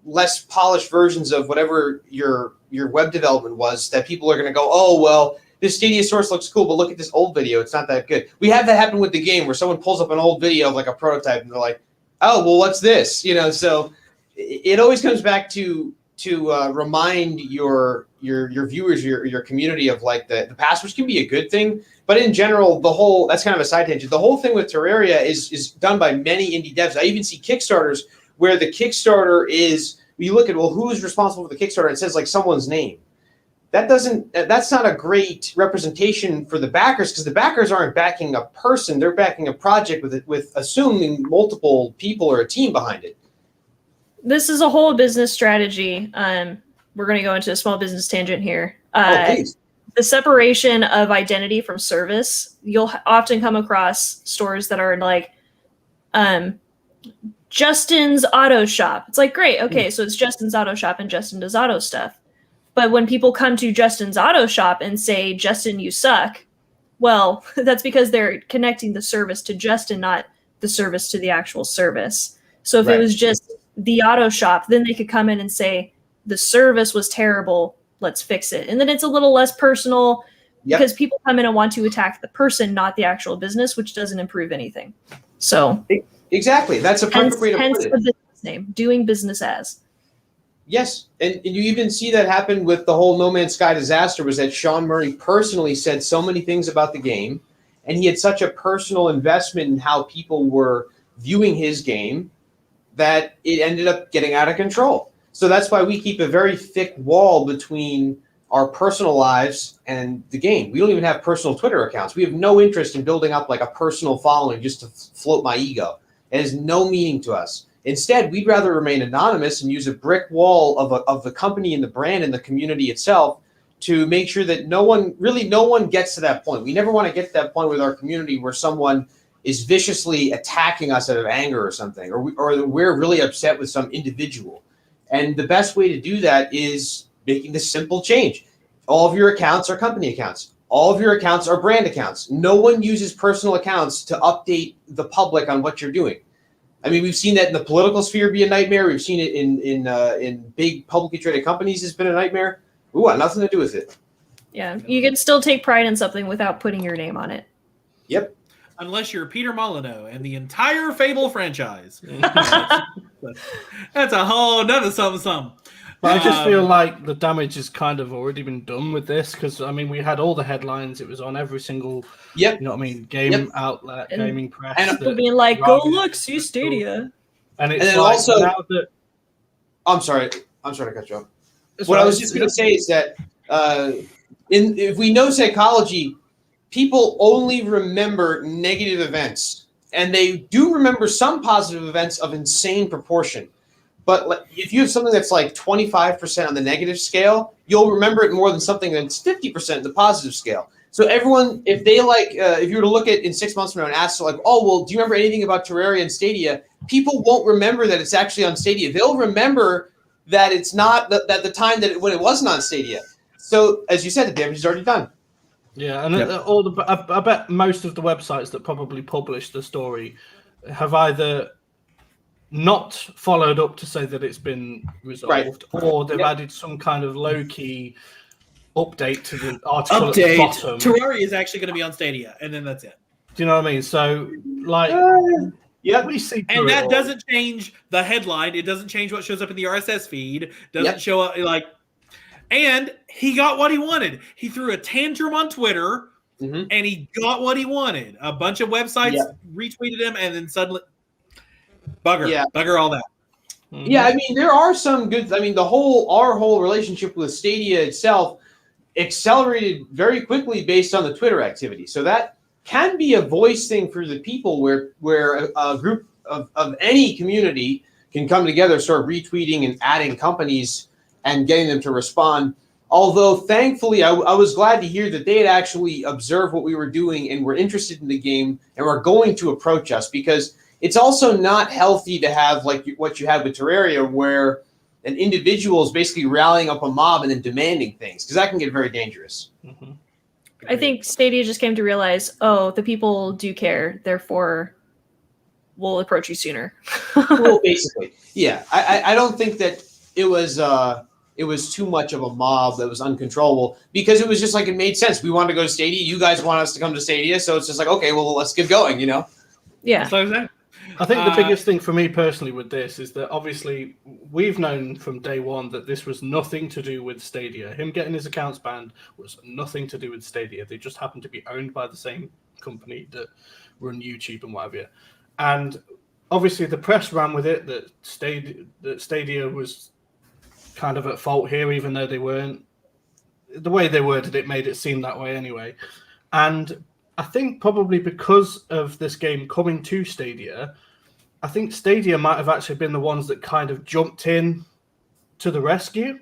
less polished versions of whatever your web development was that people are going to go, oh, well, this Stadia Source looks cool, but look at this old video. It's not that good. We have that happen with the game where someone pulls up an old video of like a prototype and they're like, oh, well, what's this? You know, so it always comes back to remind your viewers, your community of like the past, which can be a good thing. But in general, that's kind of a side tangent. The whole thing with Terraria is done by many indie devs. I even see Kickstarters where the Kickstarter is, you look at, well, who's responsible for the Kickstarter? It says like someone's name. That's not a great representation for the backers, because the backers aren't backing a person. They're backing a project with assuming multiple people or a team behind it. This is a whole business strategy. We're going to go into a small business tangent here. Please. The separation of identity from service. You'll often come across stores that are like Justin's Auto Shop. It's like, great, okay, so it's Justin's Auto Shop and Justin does auto stuff. But when people come to Justin's Auto Shop and say, Justin, you suck, well, that's because they're connecting the service to Justin, not the service to the actual service. So if it was just the auto shop, then they could come in and say, the service was terrible, let's fix it. And then it's a little less personal because people come in and want to attack the person, not the actual business, which doesn't improve anything. So exactly. That's a perfect way to put it. The business name, doing business as. Yes. And you even see that happen with the whole No Man's Sky disaster, was that Sean Murray personally said so many things about the game, and he had such a personal investment in how people were viewing his game that it ended up getting out of control. So that's why we keep a very thick wall between our personal lives and the game. We don't even have personal Twitter accounts. We have no interest in building up like a personal following just to float my ego. It has no meaning to us. Instead, we'd rather remain anonymous and use a brick wall of the company and the brand and the community itself to make sure that no one gets to that point. We never want to get to that point with our community where someone is viciously attacking us out of anger or something, or we're really upset with some individual. And the best way to do that is making this simple change. All of your accounts are company accounts. All of your accounts are brand accounts. No one uses personal accounts to update the public on what you're doing. I mean, we've seen that in the political sphere be a nightmare. We've seen it in big publicly traded companies. It's been a nightmare. We want nothing to do with it. Yeah, you can still take pride in something without putting your name on it. Yep. Unless you're Peter Molyneux and the entire Fable franchise. That's a whole nother something. But I just feel like the damage has kind of already been done with this, because I mean, we had all the headlines. It was on every single, you know what I mean, game outlet, and, gaming press. And people being like, "Go look, see Stadia." And it's like also, now that I'm sorry to cut you off. What I was just going to say is that if we know psychology, people only remember negative events, and they do remember some positive events of insane proportion. But if you have something that's like 25% on the negative scale, you'll remember it more than something that's 50% in the positive scale. So everyone, if they if you were to look at in 6 months from now and ask, like, oh, well, do you remember anything about Terraria and Stadia? People won't remember that it's actually on Stadia. They'll remember that it's not that the time when it wasn't on Stadia. So as you said, the damage is already done. Yeah, and I bet most of the websites that probably publish the story have either not followed up to say that it's been resolved, or they've added some kind of low-key update to the article at the bottom. Terraria is actually going to be on Stadia, and then that's it. Do you know what I mean? So, like, we see, and that doesn't change the headline. It doesn't change what shows up in the RSS feed. Doesn't show up like. And he got what he wanted. He threw a tantrum on Twitter, and he got what he wanted. A bunch of websites retweeted him, and then suddenly, bugger all that. Yeah, I mean, there are some good. I mean, our whole relationship with Stadia itself accelerated very quickly based on the Twitter activity. So that can be a voice thing for the people, where a group of any community can come together, start retweeting and adding companies and getting them to respond. Although, thankfully, I was glad to hear that they had actually observed what we were doing and were interested in the game and were going to approach us, because it's also not healthy to have like what you have with Terraria, where an individual is basically rallying up a mob and then demanding things, because that can get very dangerous. I think Stadia just came to realize, oh, the people do care, therefore we'll approach you sooner. Well, basically, yeah. I don't think that it was too much of a mob that was uncontrollable, because it was just like, it made sense. We wanted to go to Stadia. You guys want us to come to Stadia. So it's just like, okay, well, let's get going, you know? Yeah. That's what I was saying. I think the biggest thing for me personally with this is that obviously we've known from day one that this was nothing to do with Stadia. Him getting his accounts banned was nothing to do with Stadia. They just happened to be owned by the same company that run YouTube and whatever. And obviously the press ran with it that Stadia was kind of at fault here, even though they weren't. The way they worded it made it seem that way anyway. And I think probably because of this game coming to Stadia, I think Stadia might have actually been the ones that kind of jumped in to the rescue. Do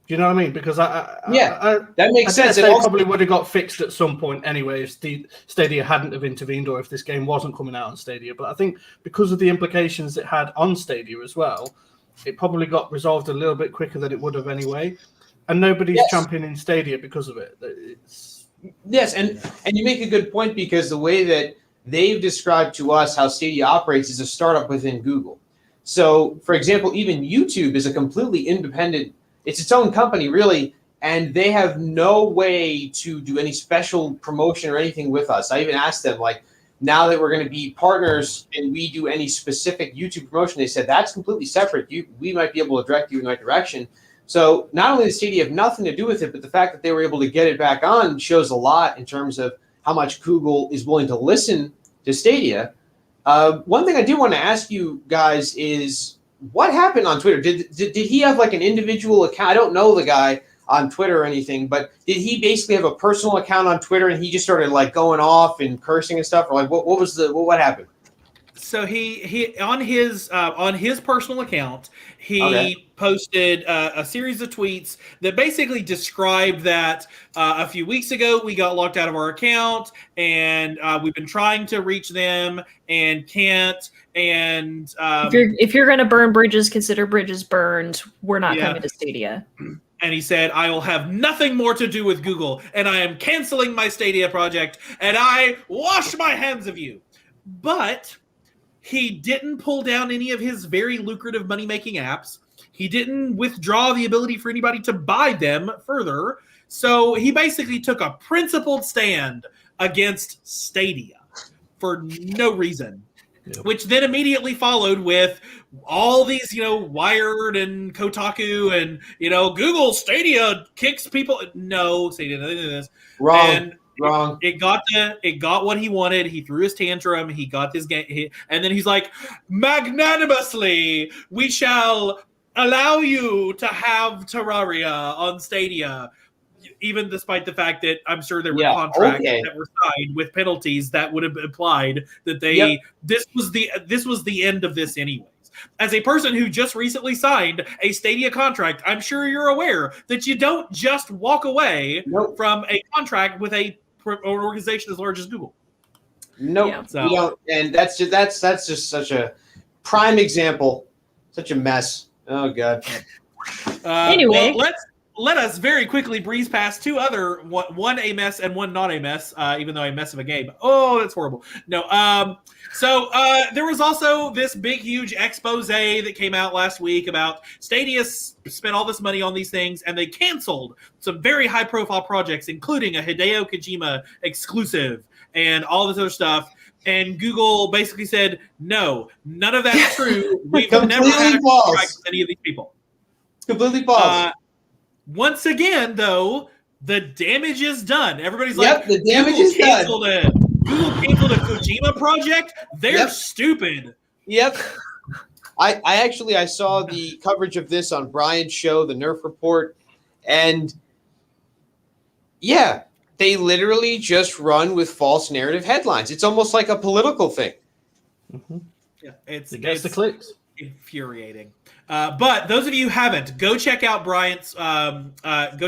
you know what I mean? Because that makes sense. They probably would have got fixed at some point anyway if Stadia hadn't have intervened, or if this game wasn't coming out on Stadia. But I think because of the implications it had on Stadia as well, it probably got resolved a little bit quicker than it would have anyway. And nobody's championing Stadia because of it. Yes, and you make a good point, because the way that they've described to us how Stadia operates is a startup within Google. So, for example, even YouTube is a completely independent, it's its own company, really, and they have no way to do any special promotion or anything with us. I even asked them, like, now that we're going to be partners and we do any specific YouTube promotion, they said that's completely separate. We might be able to direct you in the right direction. So not only does Stadia have nothing to do with it, but the fact that they were able to get it back on shows a lot in terms of how much Google is willing to listen to Stadia. One thing I do want to ask you guys is, what happened on Twitter? Did he have like an individual account? I don't know the guy on Twitter or anything, but did he basically have a personal account on Twitter and he just started like going off and cursing and stuff? Or like what happened? So he on his personal account, he Okay. posted a series of tweets that basically described that a few weeks ago we got locked out of our account, and we've been trying to reach them and can't. And If you're gonna burn bridges, consider bridges burned. We're not Yeah. coming to Stadia. and he said, I will have nothing more to do with Google, and I am canceling my Stadia project, and I wash my hands of you. But he didn't pull down any of his very lucrative money-making apps. He didn't withdraw the ability for anybody to buy them further. So he basically took a principled stand against Stadia for no reason. Yep. Which then immediately followed with all these, Wired and Kotaku and, Google Stadia kicks people. No, Stadia, nothing of this. Wrong. It got what he wanted. He threw his tantrum. He got his game, and then he's like, magnanimously, we shall allow you to have Terraria on Stadia, even despite the fact that I'm sure there were contracts that were signed with penalties that would have implied that this was the end of this anyways. As a person who just recently signed a Stadia contract, I'm sure you're aware that you don't just walk away from a contract with an organization as large as Google. Nope, Yeah. So- you don't, and that's just such a prime example, such a mess. Oh God. Anyway. well, let us very quickly breeze past two other, one a mess and one not a mess, even though a mess of a game. Oh, that's horrible. No. So there was also this big, huge expose that came out last week about Stadia spent all this money on these things, and they canceled some very high-profile projects, including a Hideo Kojima exclusive and all this other stuff. And Google basically said, no, none of that's true. We've never had a contract with any of these people. Completely false. Once again, though, the damage is done. Everybody's Yep, like, the damage Google is done. Google canceled a Kojima project? They're stupid. Yep. I saw the coverage of this on Brian's show, the Nerf Report, and they literally just run with false narrative headlines. It's almost like a political thing. Mm-hmm. Yeah, it's the clicks. Infuriating. But those of you who haven't, go check out Bryant's. Go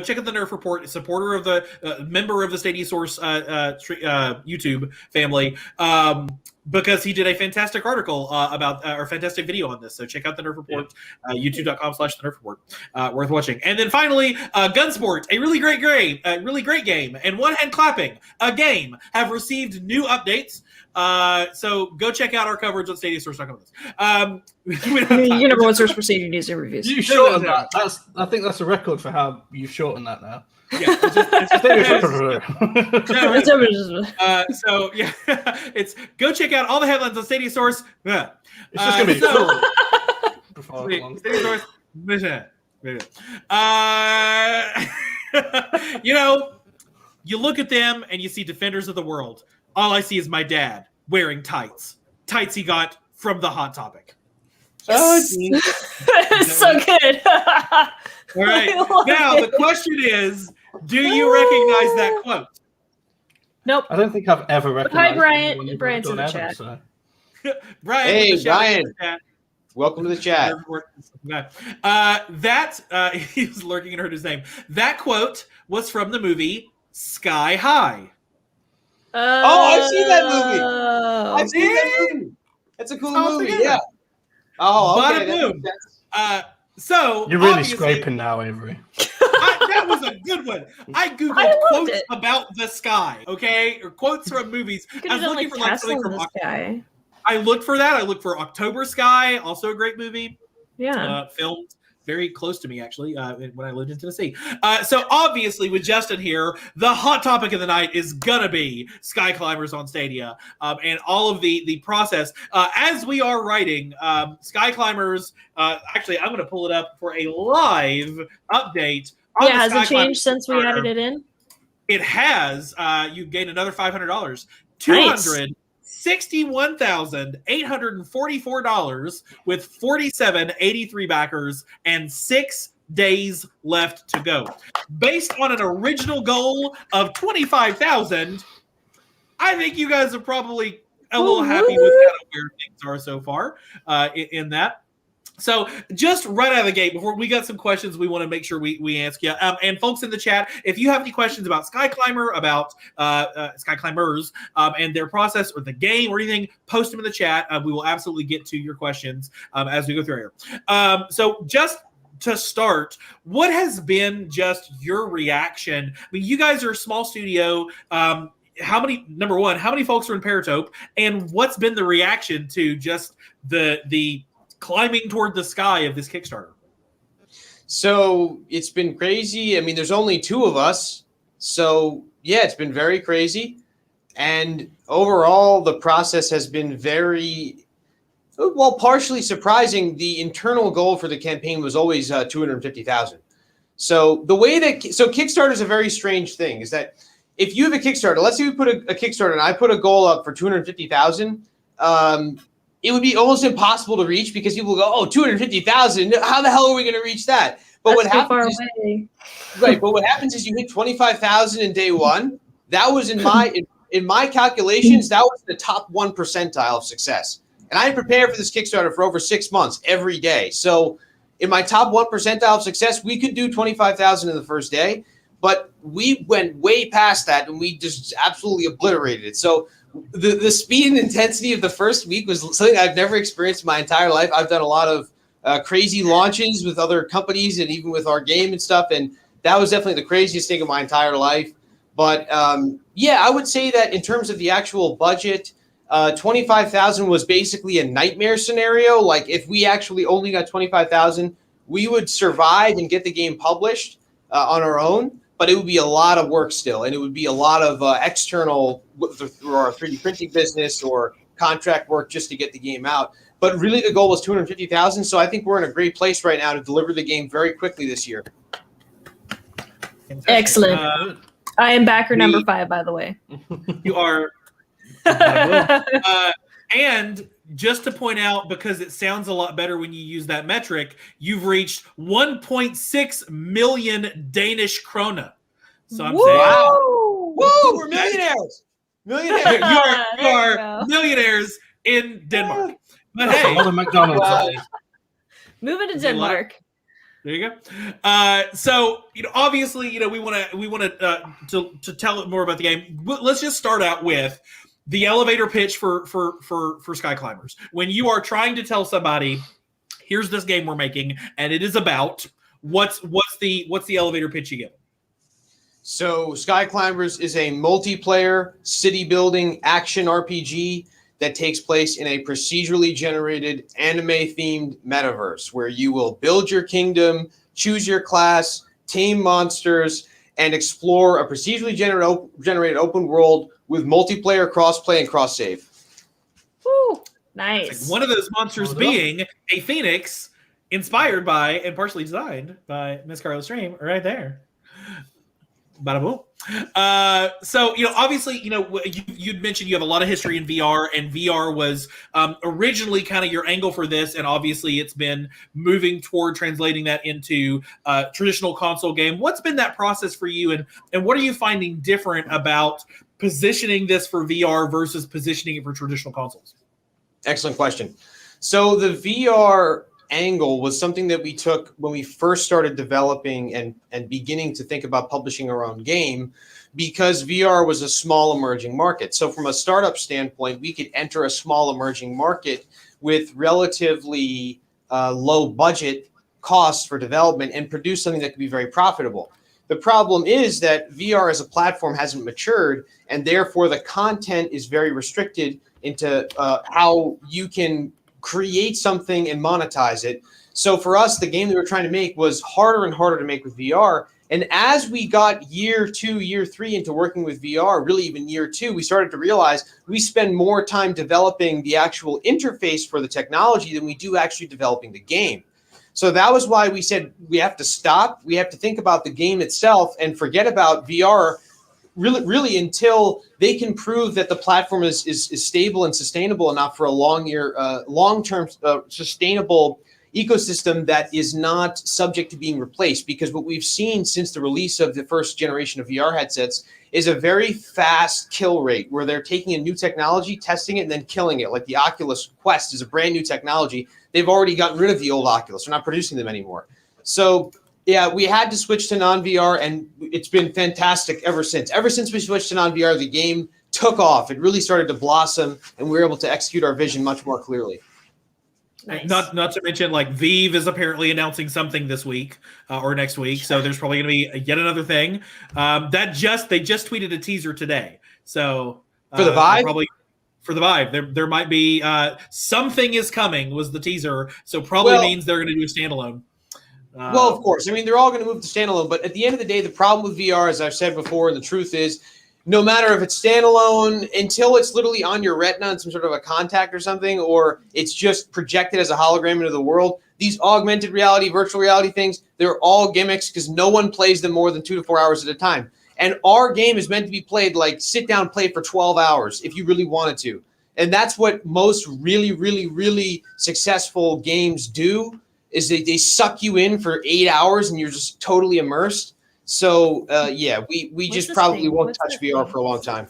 check out the Nerf Report. A supporter of the member of the Stadia Source YouTube family. Because he did a fantastic article about or fantastic video on this. So check out the Nerf Report, youtube.com/the Nerf Report. Worth watching. And then finally, Gunsport, a really great game, and One Hand Clapping, a game, have received new updates. So go check out our coverage on StadiaSource.com. You never want source for Stadia news and reviews. You shortened that. I think that's a record for how you've shortened that now. Yeah, so yeah, it's go check out all the headlines on Stadia Source. It's just gonna be Stadia Source. You look at them and you see defenders of the world. All I see is my dad wearing tights he got from the Hot Topic. Oh, So good. All right, now the question is, do you recognize that quote? Nope. I don't think I've ever recognized. Hi, Brian. anyone who's Brian's in done the ever, chat. so. Brian. Hey, with the shout out Brian. in the chat. welcome to the chat. He was lurking and heard his name. That quote was from the movie Sky High. Oh, I've seen that movie. Oh. I've seen that movie. That's a cool Oh, movie. together. Yeah. Oh, okay. Bada boom. So You're really obviously- scraping now, Avery. that was a good one. I googled I loved quotes it. about the sky, okay, or quotes from movies. You I could was have done looking like for Castle something in from. the Sky. I looked for that. I looked for October Sky, also a great movie. Yeah. Filmed very close to me, actually, when I lived in Tennessee. So obviously, with Justin here, the hot topic of the night is gonna be Skyclimbers on Stadia, and all of the process. As we are writing, Skyclimbers. Actually, I'm gonna pull it up for a live update. On Yeah, the has it Skyclimbers changed since we Kickstarter. added it in? It has. You gained another $500. Nice. $261,844 with 4783 backers and 6 days left to go. Based on an original goal of 25,000, I think you guys are probably a little happy with kind of where things are so far in that. So just right out of the gate, before we got some questions we want to make sure we ask you. And folks in the chat, if you have any questions about Skyclimber, about Skyclimbers, and their process or the game or anything, post them in the chat. We will absolutely get to your questions as we go through here. So just to start, what has been just your reaction? I mean, you guys are a small studio. Number one, how many folks are in Paratope? And what's been the reaction to just the climbing toward the sky of this Kickstarter? So it's been crazy. I mean, there's only 2 of us. So yeah, it's been very crazy. And overall, the process has been very, well, partially surprising. The internal goal for the campaign was always 250,000. So the way that, Kickstarter is a very strange thing, is that if you have a Kickstarter, let's say we put a Kickstarter and I put a goal up for 250,000, it would be almost impossible to reach because people go, oh, 250,000. How the hell are we going to reach that? But what happens but what happens is you hit 25,000 in day one. That was in my calculations, that was the top 1 percentile of success. And I prepared for this Kickstarter for over 6 months every day. So in my top 1 percentile of success, we could do 25,000 in the first day, but we went way past that and we just absolutely obliterated it. So the speed and intensity of the first week was something I've never experienced in my entire life. I've done a lot of crazy launches with other companies and even with our game and stuff, and that was definitely the craziest thing of my entire life. But yeah, I would say that in terms of the actual budget, 25,000 was basically a nightmare scenario. Like if we actually only got 25,000, we would survive and get the game published on our own. But it would be a lot of work still, and it would be a lot of external through our 3D printing business or contract work just to get the game out. But really the goal was 250,000, so I think we're in a great place right now to deliver the game very quickly this year. Excellent. I am backer number 5, by the way. You are. And just to point out, because it sounds a lot better when you use that metric, you've reached 1.6 million Danish krona. So I'm saying, wow, woo, we're millionaires. Millionaires. you are millionaires in Denmark. But hey, McDonald's. Moving to Denmark. There you go. So obviously, we want to tell it more about the game. Let's just start out with the elevator pitch for Skyclimbers. When you are trying to tell somebody, here's this game we're making, and it is about, what's the elevator pitch you give? So Skyclimbers is a multiplayer city building action RPG that takes place in a procedurally generated anime themed metaverse where you will build your kingdom, choose your class, tame monsters, and explore a procedurally generated open world with multiplayer, crossplay, and cross-save. Woo, nice. Like one of those monsters being a phoenix inspired by and partially designed by Miss Carla Stream right there. Bada boom. So, obviously, you'd mentioned you have a lot of history in VR, and VR was originally kind of your angle for this, and obviously it's been moving toward translating that into traditional console game. What's been that process for you, and what are you finding different about positioning this for VR versus positioning it for traditional consoles? Excellent question. So the VR angle was something that we took when we first started developing and beginning to think about publishing our own game, because VR was a small emerging market. So from a startup standpoint, we could enter a small emerging market with relatively low budget costs for development and produce something that could be very profitable. The problem is that VR as a platform hasn't matured, and therefore the content is very restricted into how you can create something and monetize it. So for us, the game that we're trying to make was harder and harder to make with VR. And as we got year 2, year 3 into working with VR, really even year 2, we started to realize we spend more time developing the actual interface for the technology than we do actually developing the game. So that was why we said we have to stop. We have to think about the game itself and forget about VR really until they can prove that the platform is stable and sustainable enough for a long-term sustainable ecosystem that is not subject to being replaced. Because what we've seen since the release of the first generation of VR headsets is a very fast kill rate where they're taking a new technology, testing it, and then killing it. Like the Oculus Quest is a brand new technology. They've already gotten rid of the old Oculus. They're not producing them anymore. So yeah, we had to switch to non-VR, and it's been fantastic ever since. Ever since we switched to non-VR, the game took off. It really started to blossom, and we were able to execute our vision much more clearly. Nice. Not to mention, like, Vive is apparently announcing something this week or next week, so there's probably going to be yet another thing. They just tweeted a teaser today, so for the Vive, for the Vive, there might be something is coming was the teaser, so probably means they're going to do a standalone. Well, of course. I mean, they're all going to move to standalone, but at the end of the day, the problem with VR, as I've said before, and the truth is, no matter if it's standalone, until it's literally on your retina in some sort of a contact or something, or it's just projected as a hologram into the world, these augmented reality, virtual reality things, they're all gimmicks because no one plays them more than 2 to 4 hours at a time. And our game is meant to be played like sit down, play for 12 hours if you really wanted to. And that's what most really, really, really successful games do, is they suck you in for 8 hours and you're just totally immersed. So, yeah, we just probably won't touch VR for a long time.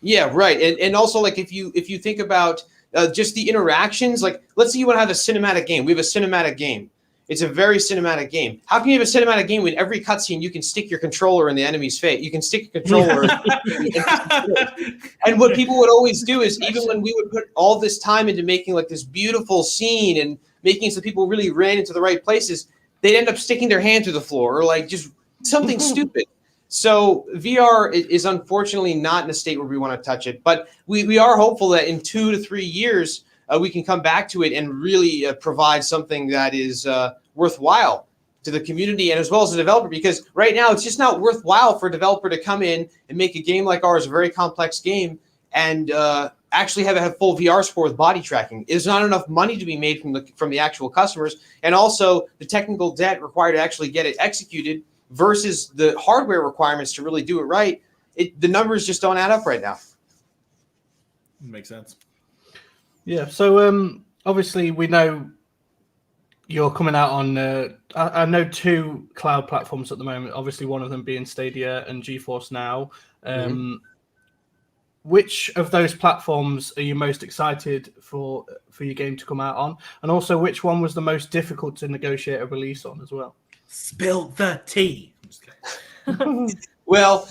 Yeah, right. And also, like, if you think about just the interactions, like, let's say you want to have a cinematic game. We have a cinematic game. It's a very cinematic game. How can you have a cinematic game when every cutscene you can stick your controller in the enemy's face? You can stick your controller. And what people would always do is, even when we would put all this time into making, like, this beautiful scene and making it so people really ran into the right places, they'd end up sticking their hand through the floor or like just something stupid. So VR is unfortunately not in a state where we want to touch it, but we are hopeful that in 2 to 3 years we can come back to it and really provide something that is worthwhile to the community and as well as the developer, because right now it's just not worthwhile for a developer to come in and make a game like ours, a very complex game, and actually have full VR support with body tracking. There's not enough money to be made from the actual customers, and also the technical debt required to actually get it executed versus the hardware requirements to really do it right. The numbers just don't add up right now. Makes sense. Yeah. So obviously we know you're coming out on I know 2 cloud platforms at the moment. Obviously, one of them being Stadia and GeForce Now. Which of those platforms are you most excited for your game to come out on? And also, which one was the most difficult to negotiate a release on as well? Spill the tea. Well,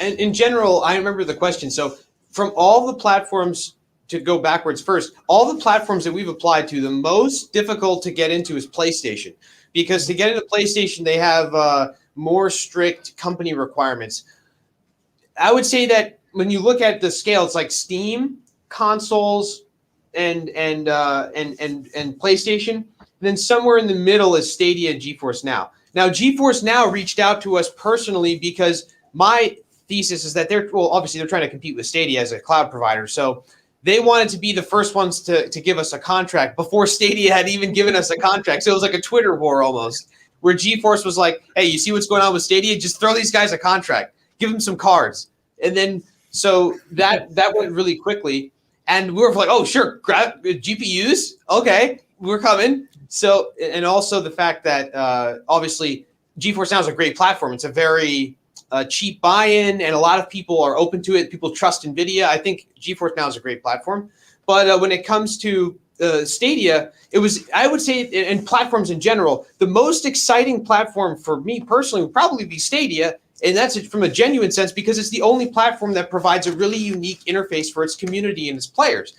in general, I remember the question. So from all the platforms, to go backwards first, all the platforms that we've applied to, the most difficult to get into is PlayStation. Because to get into PlayStation, they have more strict company requirements. I would say that when you look at the scale, it's like Steam, consoles, and PlayStation. And then somewhere in the middle is Stadia and GeForce Now. Now, GeForce Now reached out to us personally because my thesis is that obviously they're trying to compete with Stadia as a cloud provider. So they wanted to be the first ones to give us a contract before Stadia had even given us a contract. So it was like a Twitter war almost, where GeForce was like, hey, you see what's going on with Stadia? Just throw these guys a contract. Give them some cards. And then so that went really quickly. And we were like, oh, sure, grab GPUs. Okay, we're coming. So, and also the fact that obviously GeForce Now is a great platform. It's a very cheap buy-in, and a lot of people are open to it. People trust NVIDIA. I think GeForce Now is a great platform. But when it comes to Stadia, I would say, and platforms in general, the most exciting platform for me personally would probably be Stadia. And that's from a genuine sense because it's the only platform that provides a really unique interface for its community and its players.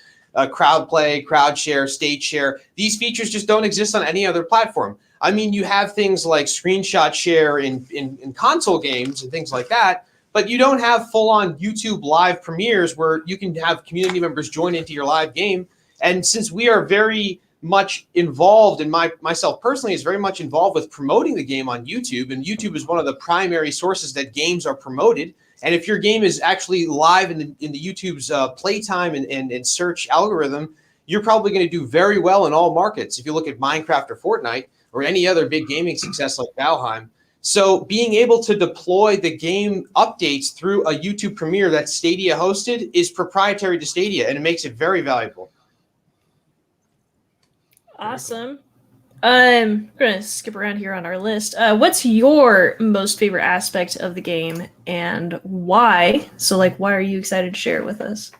Crowd play, crowd share, stage share. These features just don't exist on any other platform. I mean, you have things like screenshot share in console games and things like that, but you don't have full-on YouTube live premieres where you can have community members join into your live game. And since we are very much involved, and myself personally is very much involved with promoting the game on YouTube, and YouTube is one of the primary sources that games are promoted. And if your game is actually live in the YouTube's playtime and search algorithm, you're probably going to do very well in all markets. If you look at Minecraft or Fortnite or any other big gaming success like Valheim. So being able to deploy the game updates through a YouTube premiere that Stadia hosted is proprietary to Stadia, and it makes it very valuable. Awesome. We're gonna skip around here on our list. What's your most favorite aspect of the game and why? So, like, why are you excited to share it with us?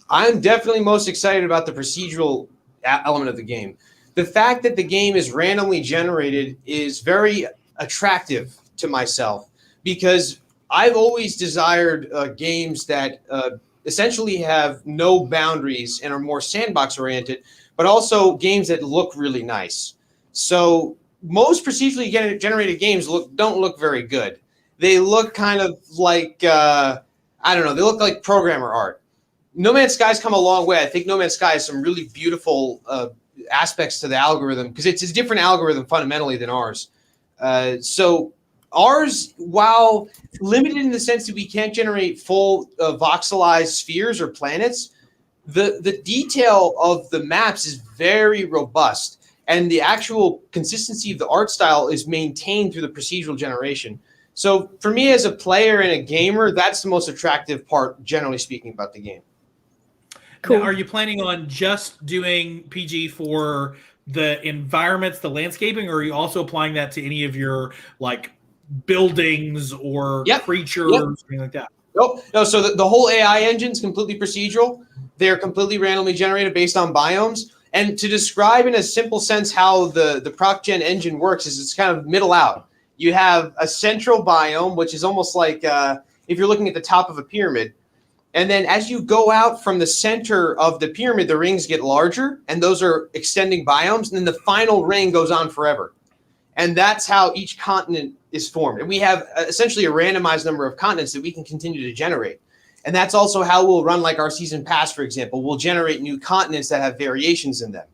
I'm definitely most excited about the procedural element of the game. The fact that the game is randomly generated is very attractive to myself because I've always desired games that essentially have no boundaries and are more sandbox oriented, but also games that look really nice. So most procedurally generated games don't look very good. They look kind of like I don't know. They look like programmer art. No Man's Sky's come a long way. I think No Man's Sky has some really beautiful aspects to the algorithm because it's a different algorithm fundamentally than ours. So ours, while limited in the sense that we can't generate full voxelized spheres or planets, the detail of the maps is very robust, and the actual consistency of the art style is maintained through the procedural generation. So for me as a player and a gamer, that's the most attractive part, generally speaking, about the game. Cool. Now, are you planning on just doing PG for the environments, the landscaping, or are you also applying that to any of your like buildings or creatures, or anything like that? No. So the whole AI engine is completely procedural. They're completely randomly generated based on biomes. And to describe in a simple sense how the proc gen engine works is it's kind of middle out. You have a central biome, which is almost like if you're looking at the top of a pyramid. And then as you go out from the center of the pyramid, the rings get larger, and those are extending biomes. And then the final ring goes on forever. And that's how each continent is formed. And we have essentially a randomized number of continents that we can continue to generate. And that's also how we'll run like our season pass, for example. We'll generate new continents that have variations in them.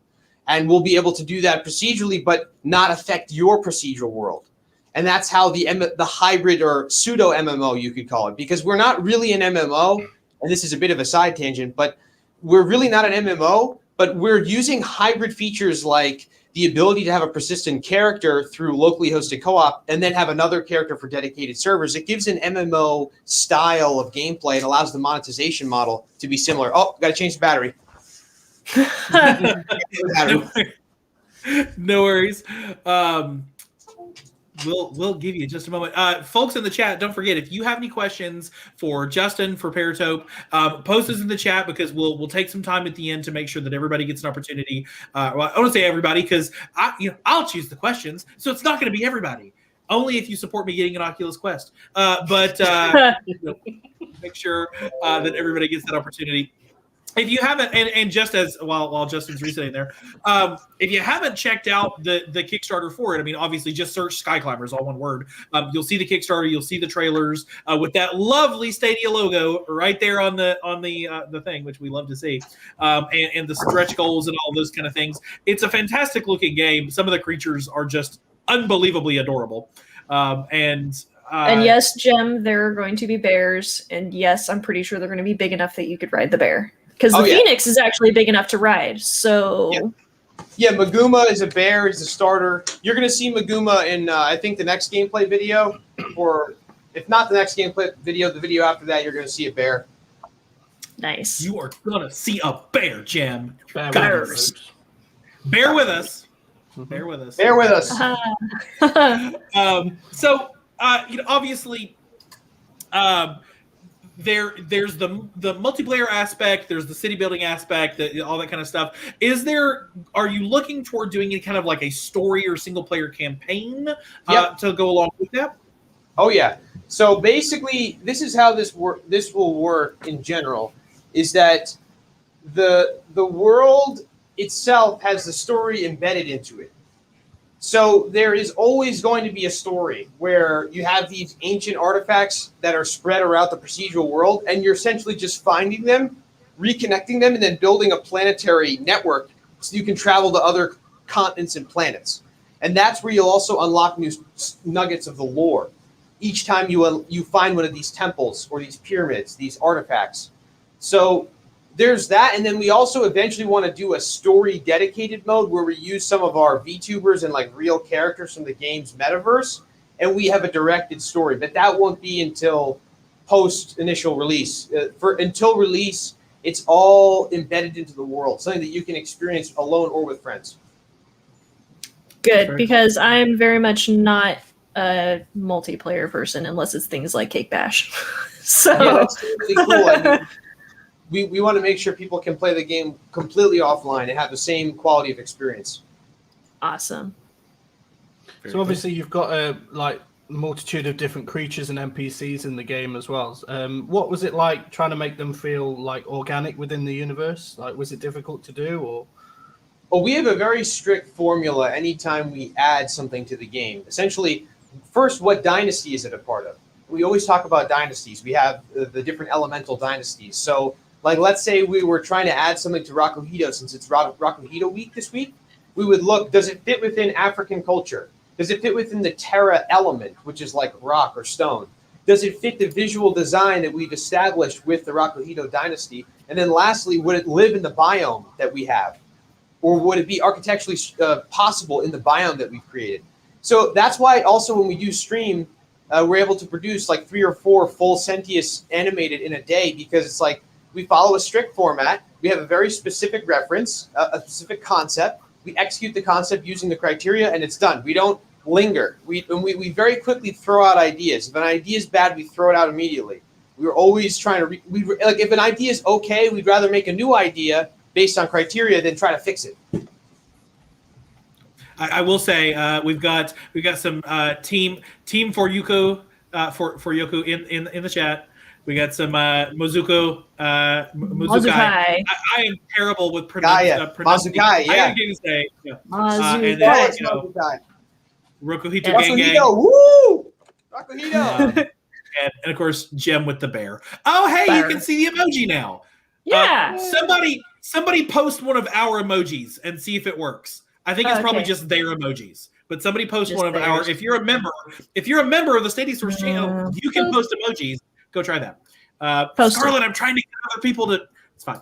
And we'll be able to do that procedurally, but not affect your procedural world. And that's how the hybrid or pseudo MMO, you could call it, because we're not really an MMO. And this is a bit of a side tangent, but we're really not an MMO, but we're using hybrid features like the ability to have a persistent character through locally hosted co-op and then have another character for dedicated servers. It gives an MMO style of gameplay and allows the monetization model to be similar. Oh, got to change the battery. No worries. We'll give you just a moment. Folks in the chat, don't forget, if you have any questions for Justin, for Paratope, post those in the chat because we'll take some time at the end to make sure that everybody gets an opportunity. Well, I want to say everybody because I'll choose the questions, so it's not going to be everybody. Only if you support me getting an Oculus Quest. But make sure that everybody gets that opportunity. If you haven't, and just as while Justin's resetting there, if you haven't checked out the Kickstarter for it, I mean, obviously just search Skyclimbers, all one word. You'll see the Kickstarter, you'll see the trailers with that lovely Stadia logo right there on the thing, which we love to see, and the stretch goals and all those kind of things. It's a fantastic looking game. Some of the creatures are just unbelievably adorable, and yes, Jem, there are going to be bears, and yes, I'm pretty sure they're going to be big enough that you could ride the bear. Because the Phoenix is actually big enough to ride, so... Yeah, Maguma is a bear. He's a starter. You're going to see Maguma in, I think, the next gameplay video. Or, if not the next gameplay video, the video after that, you're going to see a bear. Nice. You are going to see a bear, Jam. Bears. Bear with us. Bear with us. Bear with us. So, obviously... There's the multiplayer aspect, there's the city building aspect, all that kind of stuff. Are you looking toward doing any kind of like a story or single player campaign to go along with that? Oh yeah. So basically, this is how this will work in general, is that the world itself has the story embedded into it. So there is always going to be a story where you have these ancient artifacts that are spread around the procedural world, and you're essentially just finding them, reconnecting them, and then building a planetary network so you can travel to other continents and planets. And that's where you'll also unlock new nuggets of the lore. Each time you find one of these temples or these pyramids, these artifacts. So there's that, and then we also eventually want to do a story dedicated mode where we use some of our VTubers and like real characters from the game's metaverse, and we have a directed story. But that won't be until post initial release. Until release, it's all embedded into the world, something that you can experience alone or with friends. Good, Fair. because I'm very much not a multiplayer person unless it's things like Cake Bash. So Yeah, that's really cool. I mean, we want to make sure people can play the game completely offline and have the same quality of experience. awesome. So obviously you've got a multitude of different creatures and NPCs in the game as well. What was it like trying to make them feel like organic within the universe? Like, was it difficult to do, or? Well, we have a very strict formula anytime we add something to the game. Essentially, first, what dynasty is it a part of? We always talk about dynasties. We have the different elemental dynasties. So, like, let's say we were trying to add something to Rakuhito since it's Rakuhito week this week. We would look, does it fit within African culture? Does it fit within the Terra element, which is like rock or stone? Does it fit the visual design that we've established with the Rakuhito dynasty? And then lastly, would it live in the biome that we have? Or would it be architecturally possible in the biome that we've created? So that's why also when we do stream, we're able to produce like 3 or 4 full Sentius animated in a day, because it's like we follow a strict format. We have a very specific reference, a specific concept. We execute the concept using the criteria, and it's done. We don't linger. We very quickly throw out ideas. If an idea is bad, we throw it out immediately. We're always trying to like if an idea is okay, we'd rather make a new idea based on criteria than try to fix it. I will say we've got some team for Yuko for Yoku in the chat. We got some Mozuko Mozukai. I am terrible with pronouncing. Mazukai, yeah. I can say Mazukai. and then, Mazukai. Rokuhito Rakuhito, Gang. Woo! Rakuhito. And of course, Jem with the bear. Oh, hey, you can see the emoji now. Yeah. Somebody post one of our emojis and see if it works. I think it's probably just their emojis. But somebody post Just one of theirs. our. If you're a member of the Stadia Source channel, you can post emojis. Go try that. Post Scarlett, I'm trying to get other people to. It's fine.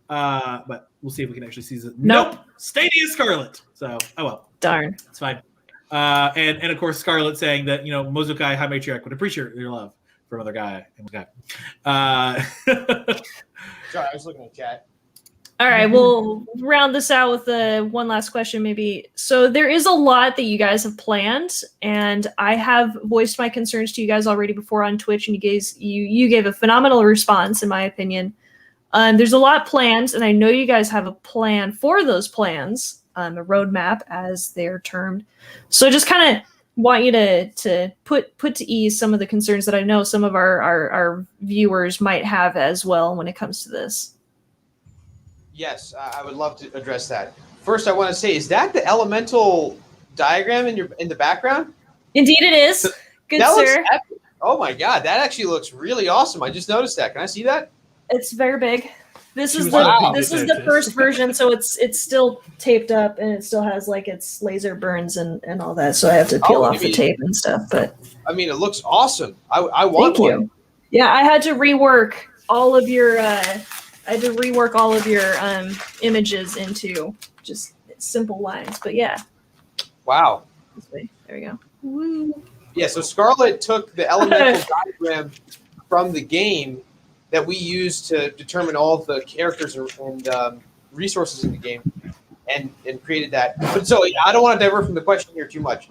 But we'll see if we can actually see it. Nope. Stadia Scarlett. So well. Darn. It's fine. And of course Scarlett saying that Mozukai High Matriarch would appreciate your love for another guy. Sorry, I was looking at chat. All right, we'll round this out with one last question, maybe. So there is a lot that you guys have planned, and I have voiced my concerns to you guys already before on Twitch, and you gave a phenomenal response, in my opinion. There's a lot planned, and I know you guys have a plan for those plans, a roadmap, as they're termed. So I just kind of want you to put to ease some of the concerns that I know some of our viewers might have as well when it comes to this. Yes, I would love to address that. First, I want to say, is that the elemental diagram in the background? Indeed it is. Good, that sir. Looks epic. Oh my god, that actually looks really awesome. I just noticed that. Can I see that? It's very big. This is Wow. the first version, so it's still taped up and it still has like its laser burns and all that. So I have to peel off the tape and stuff. But I mean, it looks awesome. I want thank one. you. Yeah, I had to rework all of your images into just simple lines. But yeah. Wow. This way. There we go. Woo. Yeah, so Scarlett took the elemental diagram from the game that we use to determine all of the characters and resources in the game and created that. But so I don't want to divert from the question here too much.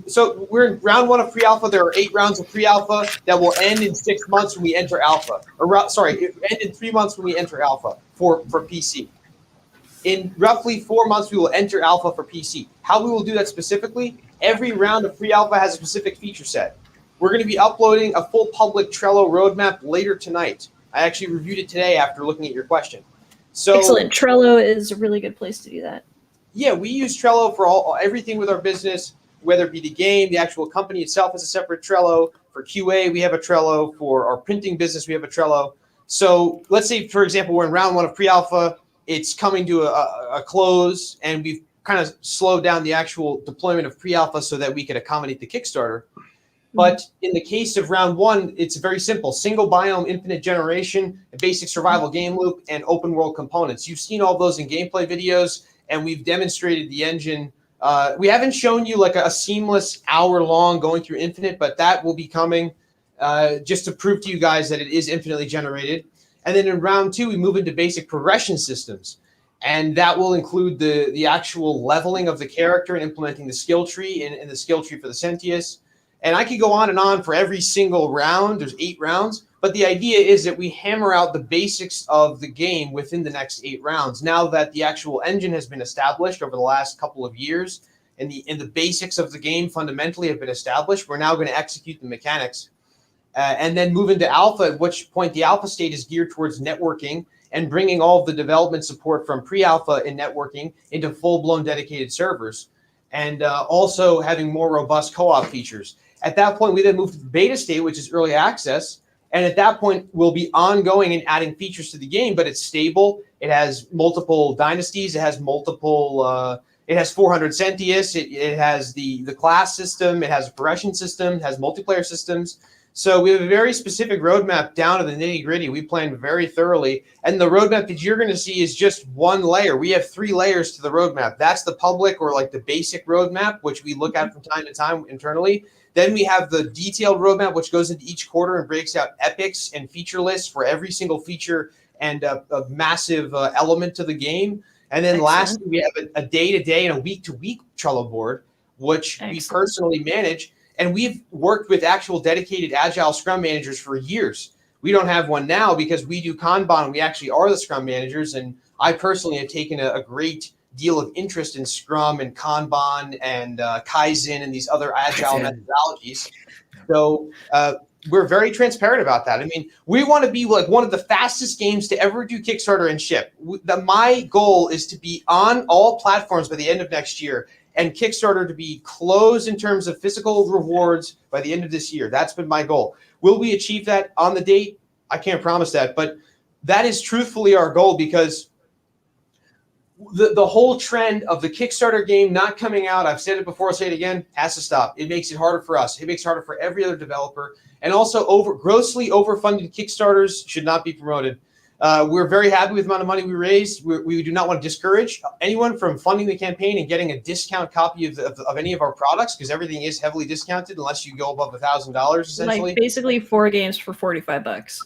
So we're in round 1 of pre-alpha. There are 8 rounds of pre-alpha that will end in 6 months when we enter alpha. End in 3 months when we enter alpha for PC. In roughly 4 months, we will enter alpha for PC. How we will do that specifically, every round of pre-alpha has a specific feature set. We're going to be uploading a full public Trello roadmap later tonight. I actually reviewed it today after looking at your question. So excellent. Trello is a really good place to do that. Yeah, we use Trello for everything with our business, whether it be the game, the actual company itself has a separate Trello. For QA, we have a Trello. For our printing business, we have a Trello. So let's say, for example, we're in round 1 of pre-alpha. It's coming to a close, and we've kind of slowed down the actual deployment of pre-alpha so that we could accommodate the Kickstarter. But in the case of round 1, it's very simple. Single biome, infinite generation, a basic survival game loop, and open world components. You've seen all those in gameplay videos, and we've demonstrated the engine. We haven't shown you like a seamless hour-long going through infinite, but that will be coming just to prove to you guys that it is infinitely generated. And then in round 2, we move into basic progression systems. And that will include the actual leveling of the character and implementing the skill tree and the skill tree for the Sentius. And I could go on and on for every single round. There's 8 rounds. But the idea is that we hammer out the basics of the game within the next 8 rounds. Now that the actual engine has been established over the last couple of years and the basics of the game fundamentally have been established, we're now going to execute the mechanics and then move into alpha, at which point the alpha state is geared towards networking and bringing all of the development support from pre-alpha and networking into full-blown dedicated servers, and also having more robust co-op features. At that point, we then move to the beta state, which is early access. And at that point, we'll be ongoing and adding features to the game, but it's stable. It has multiple dynasties. It has multiple. It has 400 Sentius. It has the class system. It has a progression system. It has multiplayer systems. So we have a very specific roadmap down to the nitty gritty. We planned very thoroughly. And the roadmap that you're going to see is just one layer. We have 3 layers to the roadmap. That's the public or like the basic roadmap, which we look at from time to time internally. Then we have the detailed roadmap, which goes into each quarter and breaks out epics and feature lists for every single feature and a massive element to the game. And then lastly, we have a day-to-day and a week-to-week Trello board, which we personally manage. And we've worked with actual dedicated Agile Scrum managers for years. We don't have one now because we do Kanban. We actually are the Scrum managers. And I personally have taken a great deal of interest in Scrum and Kanban and Kaizen and these other Agile methodologies. So we're very transparent about that. I mean, we want to be like one of the fastest games to ever do Kickstarter and ship. My goal is to be on all platforms by the end of next year, and Kickstarter to be closed in terms of physical rewards by the end of this year. That's been my goal. Will we achieve that on the date? I can't promise that, but that is truthfully our goal, because the whole trend of the Kickstarter game not coming out, I've said it before, I'll say it again, has to stop. It makes it harder for us. It makes it harder for every other developer. And also grossly overfunded Kickstarters should not be promoted. We're very happy with the amount of money we raised. We do not want to discourage anyone from funding the campaign and getting a discount copy of any of our products, because everything is heavily discounted unless you go above $1,000 essentially. Like basically 4 games for $45.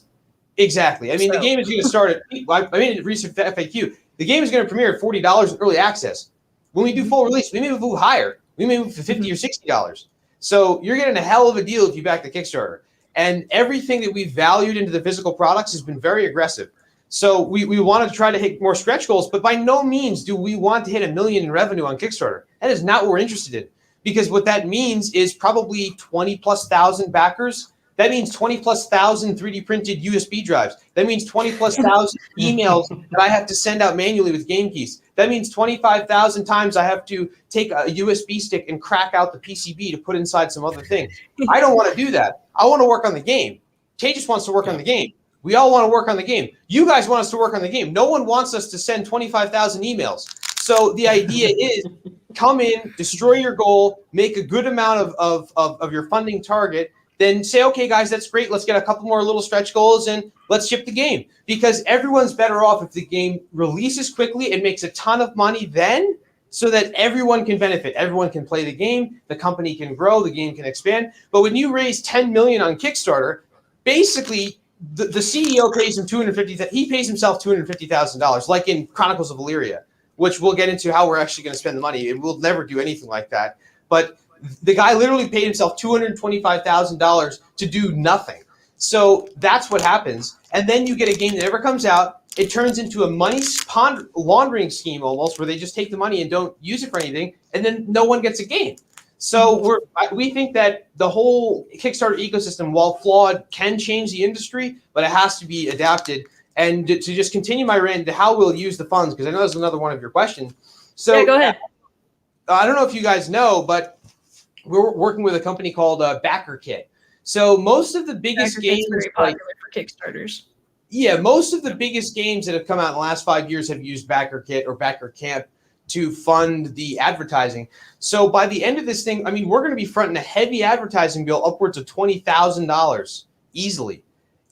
Exactly. I mean, the game is going to start at, I made a recent FAQ. The game is going to premiere at $40 in early access. When we do full release, we may move higher. We may move to $50 or $60. So you're getting a hell of a deal if you back the Kickstarter. And everything that we've valued into the physical products has been very aggressive. So we want to try to hit more stretch goals, but by no means do we want to hit $1 million in revenue on Kickstarter. That is not what we're interested in, because what that means is probably 20,000+ backers. That means 20,000+ 3D printed USB drives. That means 20,000+ emails that I have to send out manually with game keys. That means 25,000 times I have to take a USB stick and crack out the PCB to put inside some other thing. I don't want to do that. I want to work on the game. Tejas wants to work on the game. We all want to work on the game. You guys want us to work on the game. No one wants us to send 25,000 emails. So the idea is come in, destroy your goal, make a good amount of your funding target, then say, okay, guys, that's great. Let's get a couple more little stretch goals and let's ship the game. Because everyone's better off if the game releases quickly and makes a ton of money then, so that everyone can benefit. Everyone can play the game, the company can grow, the game can expand. But when you raise $10 million on Kickstarter, basically the CEO pays him $250,000. He pays himself $250,000, like in Chronicles of Valyria, which we'll get into how we're actually going to spend the money. And we'll never do anything like that. But the guy literally paid himself $225,000 to do nothing. So that's what happens. And then you get a game that never comes out. It turns into a money laundering scheme almost, where they just take the money and don't use it for anything, and then no one gets a game. So we think that the whole Kickstarter ecosystem, while flawed, can change the industry, but it has to be adapted. And to just continue my rant to how we'll use the funds, because I know that's another one of your questions. So yeah, go ahead. I don't know if you guys know, but we're working with a company called BackerKit. So most of the biggest games, very popular for Kickstarters. Yeah, most of the biggest games that have come out in the last 5 years have used BackerKit or BackerCamp to fund the advertising. So by the end of this thing, I mean, we're going to be fronting a heavy advertising bill upwards of $20,000 easily.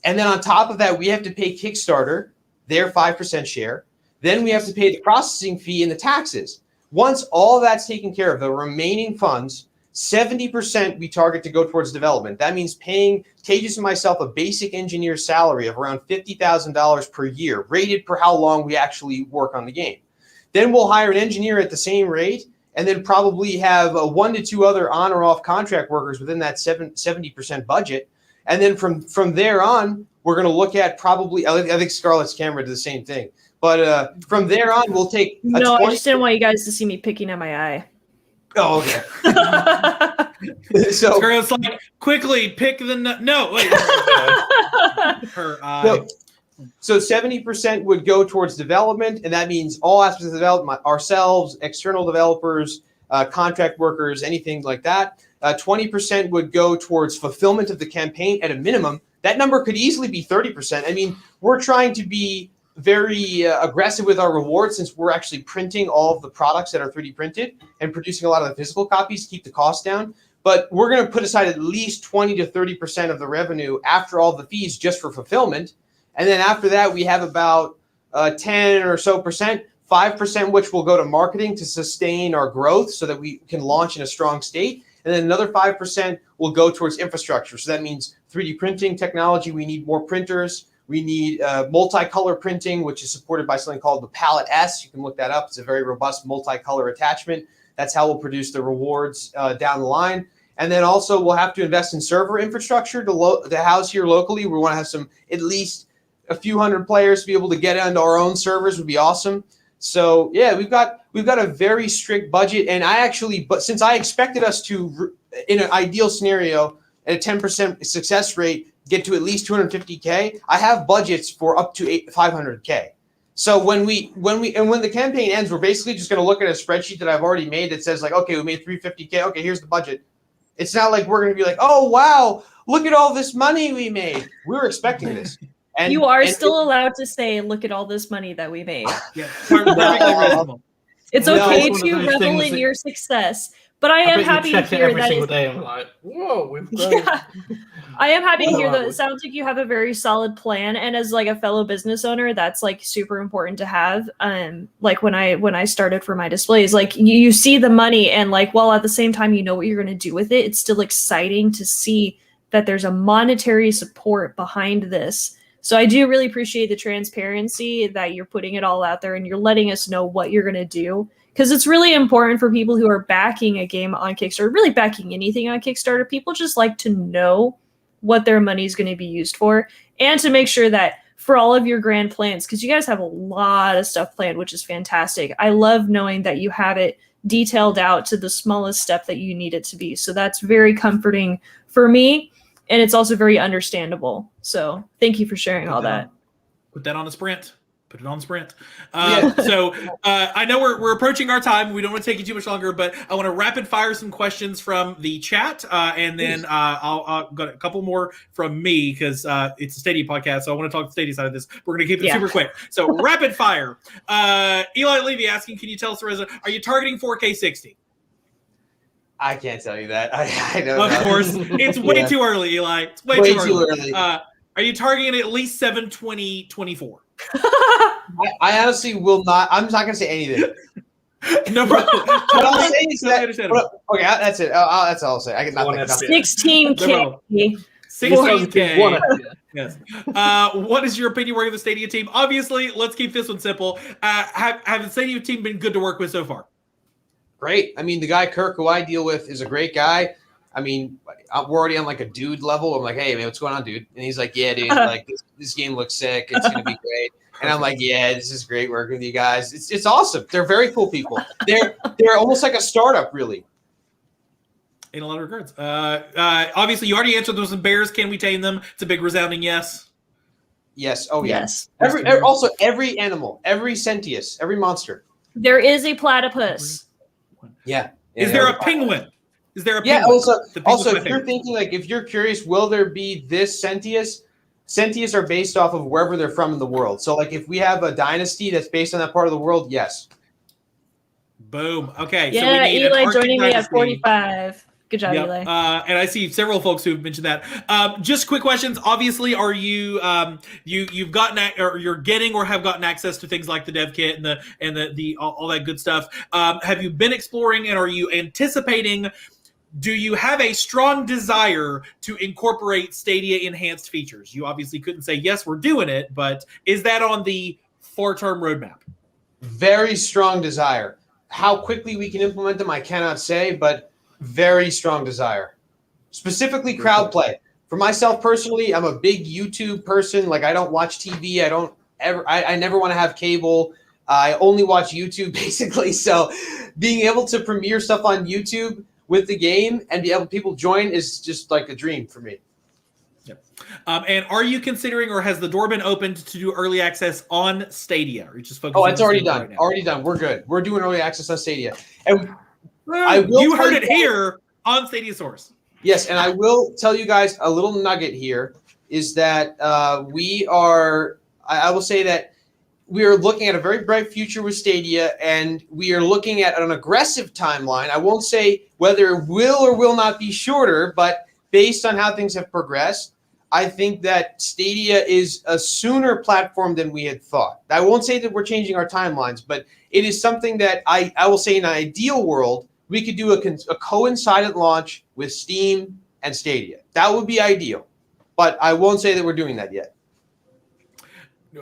And then on top of that, we have to pay Kickstarter their 5% share. Then we have to pay the processing fee and the taxes. Once all that's taken care of, the remaining funds, 70% we target to go towards development. That means paying Tejas and myself a basic engineer salary of around $50,000 per year, rated per how long we actually work on the game. Then we'll hire an engineer at the same rate, and then probably have 1 to 2 other on or off contract workers within that 70% budget. And then from there on, we're going to look at probably, I think Scarlett's camera did the same thing. But from there on, we'll take a No, 20 I just didn't want you guys to see me picking at my eye. Oh, okay. So Scarlett's like, quickly pick the no. Wait. Her eye. So 70% would go towards development, and that means all aspects of development, ourselves, external developers, contract workers, anything like that. 20% would go towards fulfillment of the campaign at a minimum. That number could easily be 30%. I mean, we're trying to be very aggressive with our rewards since we're actually printing all of the products that are 3D printed and producing a lot of the physical copies to keep the cost down. But we're going to put aside at least 20 to 30% of the revenue after all the fees just for fulfillment. And then after that, we have about 10 or so percent, 5%, which will go to marketing to sustain our growth so that we can launch in a strong state. And then another 5% will go towards infrastructure. So that means 3D printing technology. We need more printers. We need multicolor printing, which is supported by something called the Palette S. You can look that up. It's a very robust multicolor attachment. That's how we'll produce the rewards down the line. And then also we'll have to invest in server infrastructure to house here locally. We want to have some, at least a few hundred players to be able to get onto our own servers would be awesome. So yeah, we've got a very strict budget. And but since I expected us to, in an ideal scenario, at a 10% success rate, get to at least 250K, I have budgets for up to 500K. So when the campaign ends, we're basically just going to look at a spreadsheet that I've already made that says like, okay, we made 350K. Okay, here's the budget. It's not like we're going to be like, oh, wow, look at all this money we made. We were expecting this. And you are still allowed to say, look at all this money that we made. Yeah, perfectly reasonable. It's okay to revel in your success. But I am happy to hear every single day. I'm like, whoa, we've grown. Yeah. I am happy to hear that. It sounds like you have a very solid plan, and as like a fellow business owner, that's like super important to have. Like when I started for my displays, like you see the money, and like while at the same time you know what you're going to do with it, it's still exciting to see that there's a monetary support behind this. So I do really appreciate the transparency that you're putting it all out there, and you're letting us know what you're going to do. Because it's really important for people who are backing a game on Kickstarter, really backing anything on Kickstarter. People just like to know what their money is going to be used for, and to make sure that for all of your grand plans, because you guys have a lot of stuff planned, which is fantastic. I love knowing that you have it detailed out to the smallest step that you need it to be. So that's very comforting for me, and it's also very understandable. So thank you for sharing all that. Put that on a sprint. Put it on sprint. So I know we're approaching our time. We don't want to take you too much longer, but I want to rapid fire some questions from the chat, and then I'll got a couple more from me because it's a Stadia podcast, so I want to talk the Stadia side of this. We're going to keep it super quick. So rapid fire. Eli Levy asking, can you tell us, are you targeting 4K 60? I can't tell you that. I know. Of course, it's way too early, Eli. It's way too early. Are you targeting at least 720 24? I honestly will not. I'm not going to say anything. No problem. What I'll say is that, okay, that's it. That's all I'll say. I get nothing. 16K. 16K. Yes. What is your opinion working with the Stadia team? Obviously, let's keep this one simple. Have the Stadia team been good to work with so far? Great. I mean, the guy Kirk, who I deal with, is a great guy. I mean, we're already on like a dude level. I'm like, hey, man, what's going on, dude? And he's like, yeah, dude, like this game looks sick. It's going to be great. And I'm like, yeah, this is great working with you guys. It's awesome. They're very cool people. They're almost like a startup, really. In a lot of regards. Obviously, you already answered those. Bears, can we tame them? It's a big resounding yes. Yes. Oh, yeah. Yes. Every animal, every sentius, every monster. There is a platypus. Yeah. Is there a penguin? Is there a penguin? Yeah. Also, if you're thinking, like, if you're curious, will there be this sentius? Sentius are based off of wherever they're from in the world. So, like, if we have a dynasty that's based on that part of the world, yes. Boom. Okay. Yeah, so we need Eli joining me at 45. Good job, Eli. And I see several folks who've mentioned that. Just quick questions. Obviously, are you you've gotten or you're getting or have gotten access to things like the dev kit and the all that good stuff? Have you been exploring, and are you anticipating? Do you have a strong desire to incorporate Stadia enhanced features? You obviously couldn't say yes, we're doing it, but is that on the far-term roadmap? very strong desire. How quickly we can implement them, I cannot say, but very strong desire. Specifically crowd play. For myself personally, I'm a big YouTube person. Like, I don't watch TV. I never want to have cable. I only watch YouTube basically. So being able to premiere stuff on YouTube with the game and be able people join is just like a dream for me. Yep. And are you considering, or has the door been opened to do early access on Stadia? Or just focusing? Oh, it's already done. Right, already done. We're good. We're doing early access on Stadia. And you heard it here on Stadia Source. Yes, and I will tell you guys a little nugget here is that we are. I will say that we are looking at a very bright future with Stadia, and we are looking at an aggressive timeline. I won't say whether it will or will not be shorter, but based on how things have progressed, I think that Stadia is a sooner platform than we had thought. I won't say that we're changing our timelines, but it is something that I will say in an ideal world, we could do a coincident launch with Steam and Stadia. That would be ideal, but I won't say that we're doing that yet.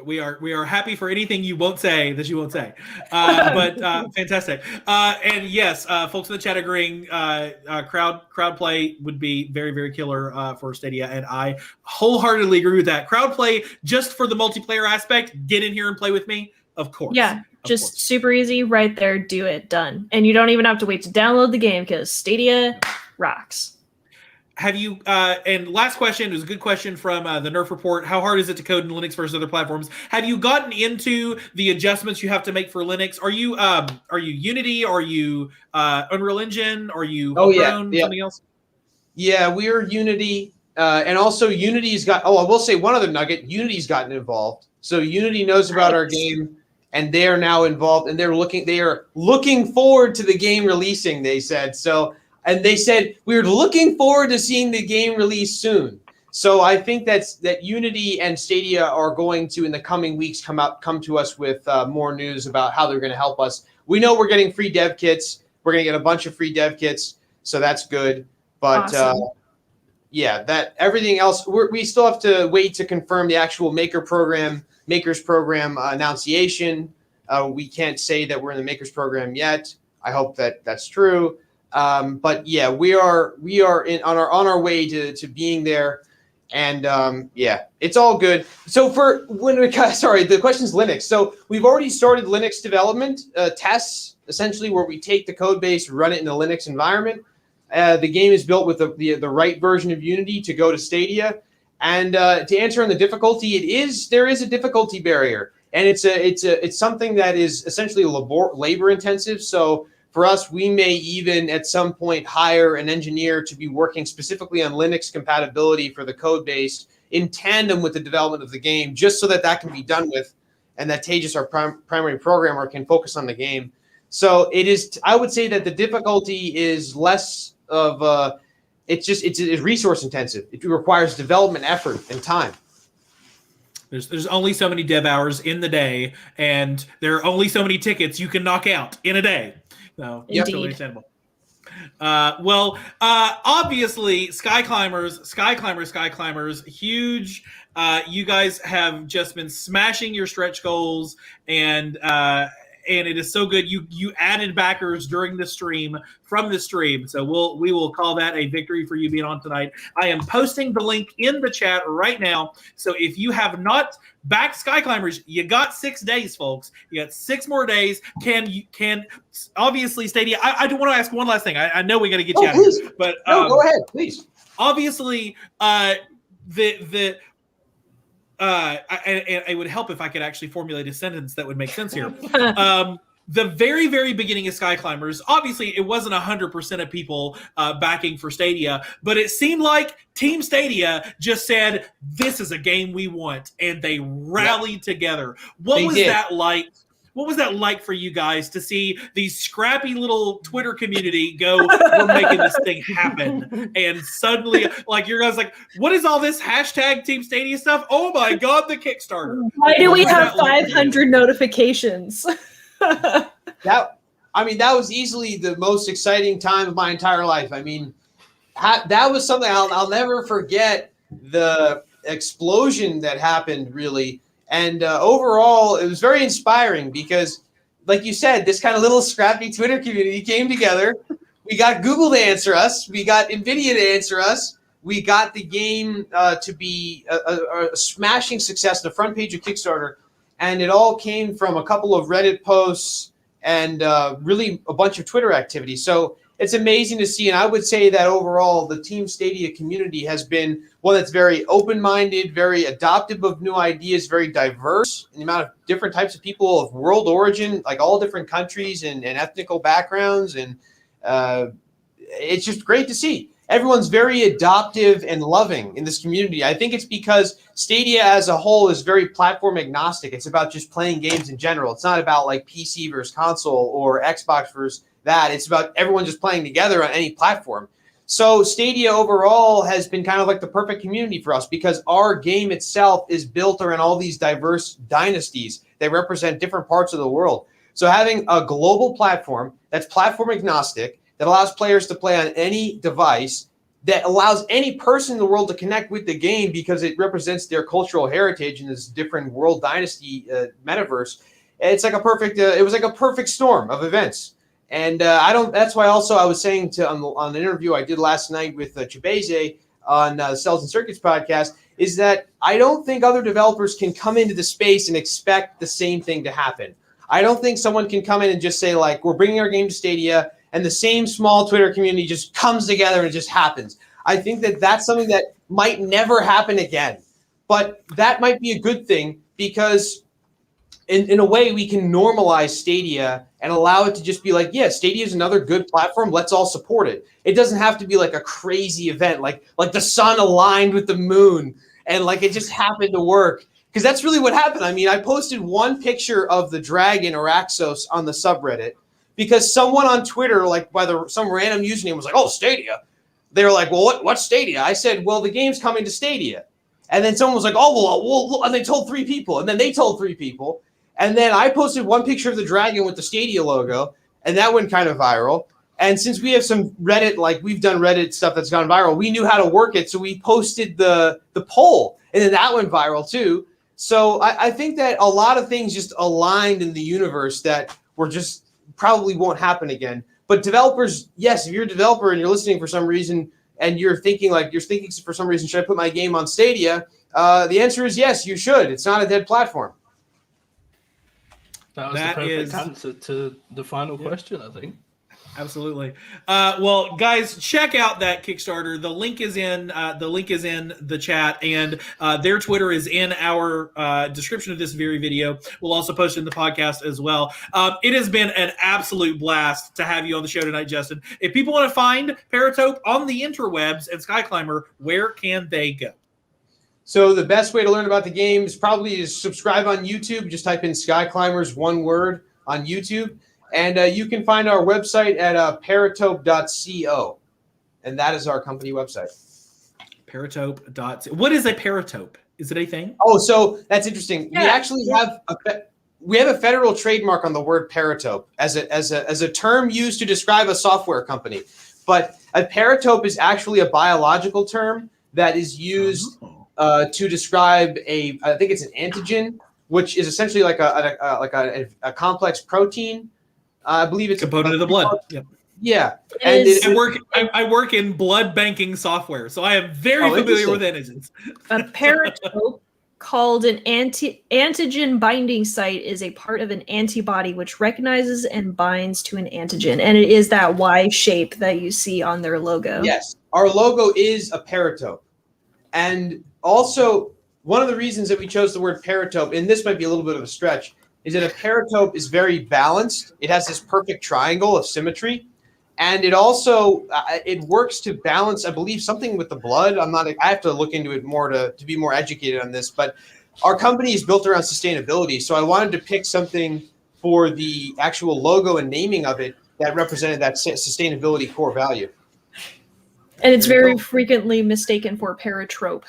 We are happy for anything you won't say that you won't say, but fantastic. And yes, folks in the chat agreeing, crowd play would be very, very killer for Stadia, and I wholeheartedly agree with that. Crowd play just for the multiplayer aspect. Get in here and play with me, of course. Yeah, just super easy, right there. Do it, done, and you don't even have to wait to download the game because Stadia rocks. Have you, and last question, it was a good question from the Nerf Report. How hard is it to code in Linux versus other platforms? Have you gotten into the adjustments you have to make for Linux? Are you Unity? Are you Unreal Engine? Are you something else? Yeah, we're Unity. And also Unity's got, I will say one other nugget, Unity's gotten involved. So Unity knows about our game, and they are now involved, and they are looking forward to the game releasing, they said. So, and they said, we're looking forward to seeing the game release soon. So I think that Unity and Stadia are going to, in the coming weeks, come to us with more news about how they're going to help us. We know we're getting free dev kits. We're going to get a bunch of free dev kits, so that's good. But awesome. yeah, that everything else, we still have to wait to confirm the actual Makers Program annunciation. We can't say that we're in the Makers Program yet. I hope that that's true. But yeah, we are on our way to being there, and yeah, it's all good. So the question is Linux. So we've already started Linux development tests, essentially where we take the code base, run it in a Linux environment. The game is built with the right version of Unity to go to Stadia. And to answer on the difficulty, there is a difficulty barrier, and it's something that is essentially labor intensive. So for us, we may even at some point hire an engineer to be working specifically on Linux compatibility for the code base in tandem with the development of the game, just so that can be done with, and that Tejas, our primary programmer, can focus on the game. So it is. I would say that the difficulty is less of it's resource intensive. It requires development effort and time. There's only so many dev hours in the day, and there are only so many tickets you can knock out in a day. So Indeed. Totally understandable. Obviously, Skyclimbers, huge. You guys have just been smashing your stretch goals, and it is so good. You added backers during the stream from the stream, so we will call that a victory for you being on tonight. I am posting the link in the chat right now. So if you have not backed Skyclimbers, you got 6 days, folks. You got 6 more days. Can obviously Stadia. I do want to ask one last thing. I know we got to get you out of here, but go ahead, please. Obviously, it would help if I could actually formulate a sentence that would make sense here. The very, very beginning of Skyclimbers, obviously it wasn't 100% of people backing for Stadia, but it seemed like Team Stadia just said, this is a game we want, and they rallied together. What was that like? What was that like for you guys to see the scrappy little Twitter community go, we're making this thing happen? And suddenly, like, your guys like, what is all this hashtag Team Stadia stuff? Oh my God, the Kickstarter. Why do we have 500 notifications? That was easily the most exciting time of my entire life. I mean, that was something I'll never forget, the explosion that happened, really. And overall, it was very inspiring because like you said, this kind of little scrappy Twitter community came together. We got Google to answer us. We got NVIDIA to answer us. We got the game to be a smashing success, the front page of Kickstarter. And it all came from a couple of Reddit posts and really a bunch of Twitter activity. So it's amazing to see. And I would say that overall, the Team Stadia community has been one that's very open-minded, very adoptive of new ideas, very diverse in the amount of different types of people of world origin, like all different countries and ethnical backgrounds. And it's just great to see. Everyone's very adoptive and loving in this community. I think it's because Stadia as a whole is very platform agnostic. It's about just playing games in general. It's not about like PC versus console or Xbox versus that. It's about everyone just playing together on any platform. So Stadia overall has been kind of like the perfect community for us because our game itself is built around all these diverse dynasties that represent different parts of the world. So having a global platform that's platform agnostic, that allows players to play on any device, that allows any person in the world to connect with the game because it represents their cultural heritage in this different world dynasty metaverse. It's like a perfect. It was like a perfect storm of events, and that's why also I was saying on the interview I did last night with Chibeze on Cells and Circuits podcast is that I don't think other developers can come into the space and expect the same thing to happen. I don't think someone can come in and just say like we're bringing our game to Stadia. And the same small Twitter community just comes together and it just happens. I think that that's something that might never happen again. But that might be a good thing because in a way we can normalize Stadia and allow it to just be like, yeah, Stadia is another good platform. Let's all support it. It doesn't have to be like a crazy event, like the sun aligned with the moon and like it just happened to work. Because that's really what happened. I mean, I posted one picture of the dragon Araxos on the subreddit. Because someone on Twitter, like some random username was like, oh, Stadia. They were like, well, what's Stadia? I said, well, the game's coming to Stadia. And then someone was like, oh, well, and they told 3 people. And then they told 3 people. And then I posted one picture of the dragon with the Stadia logo. And that went kind of viral. And since we have some Reddit, like we've done Reddit stuff that's gone viral, we knew how to work it. So we posted the poll. And then that went viral too. So I think that a lot of things just aligned in the universe that were just probably won't happen again. But developers, yes, if you're a developer and you're listening for some reason and you're thinking for some reason, should I put my game on Stadia? The answer is yes, you should. It's not a dead platform. That was the perfect answer to the final question, I think. Absolutely. Well, guys, check out that Kickstarter. The link is in the chat, and their Twitter is in our description of this very video. We'll also post it in the podcast as well. It has been an absolute blast to have you on the show tonight, Justin. If people want to find Paratope on the interwebs and Skyclimber, where can they go? So the best way to learn about the game is probably subscribe on YouTube. Just type in Skyclimbers, one word, on YouTube. And you can find our website at paratope.co. And that is our company website. Paratope.co. What is a paratope? Is it a thing? Oh, so that's interesting. Yeah. We actually have a federal trademark on the word paratope as a term used to describe a software company. But a paratope is actually a biological term that is used to describe I think it's an antigen, which is essentially like a complex protein. I believe it's component of the blood. Yep. Yeah, and I work in blood banking software, so I am very familiar with antigens. A paratope called an antigen binding site is a part of an antibody which recognizes and binds to an antigen, and it is that Y shape that you see on their logo. Yes, our logo is a paratope, and also one of the reasons that we chose the word paratope, and this might be a little bit of a stretch, is that a paratope is very balanced. It has this perfect triangle of symmetry. And it also, it works to balance, I believe, something with the blood. I have to look into it more to be more educated on this. But our company is built around sustainability. So I wanted to pick something for the actual logo and naming of it that represented that sustainability core value. And it's very frequently mistaken for paratrope.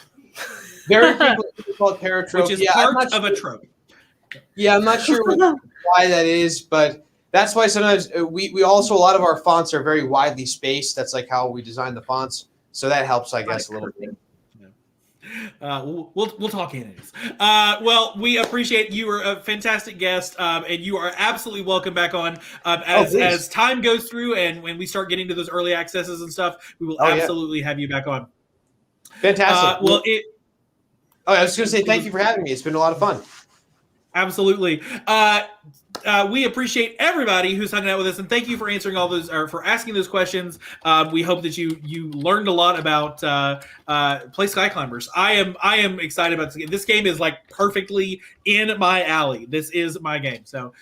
Very frequently called paratrope. Which is part of a trope. Yeah, I'm not sure why that is, but that's why sometimes we also, a lot of our fonts are very widely spaced. That's like how we design the fonts. So that helps, I guess, a little bit. We'll talk innings. Well, we appreciate you. Were a fantastic guest, and you are absolutely welcome back on as time goes through, and when we start getting to those early accesses and stuff, we will absolutely have you back on. Fantastic. I was going to say thank you for having me. It's been a lot of fun. Absolutely. We appreciate everybody who's hanging out with us, and thank you for answering all those, or for asking those questions. We hope that you learned a lot about play Skyclimbers. I am excited about this game. This game is like perfectly in my alley. This is my game. So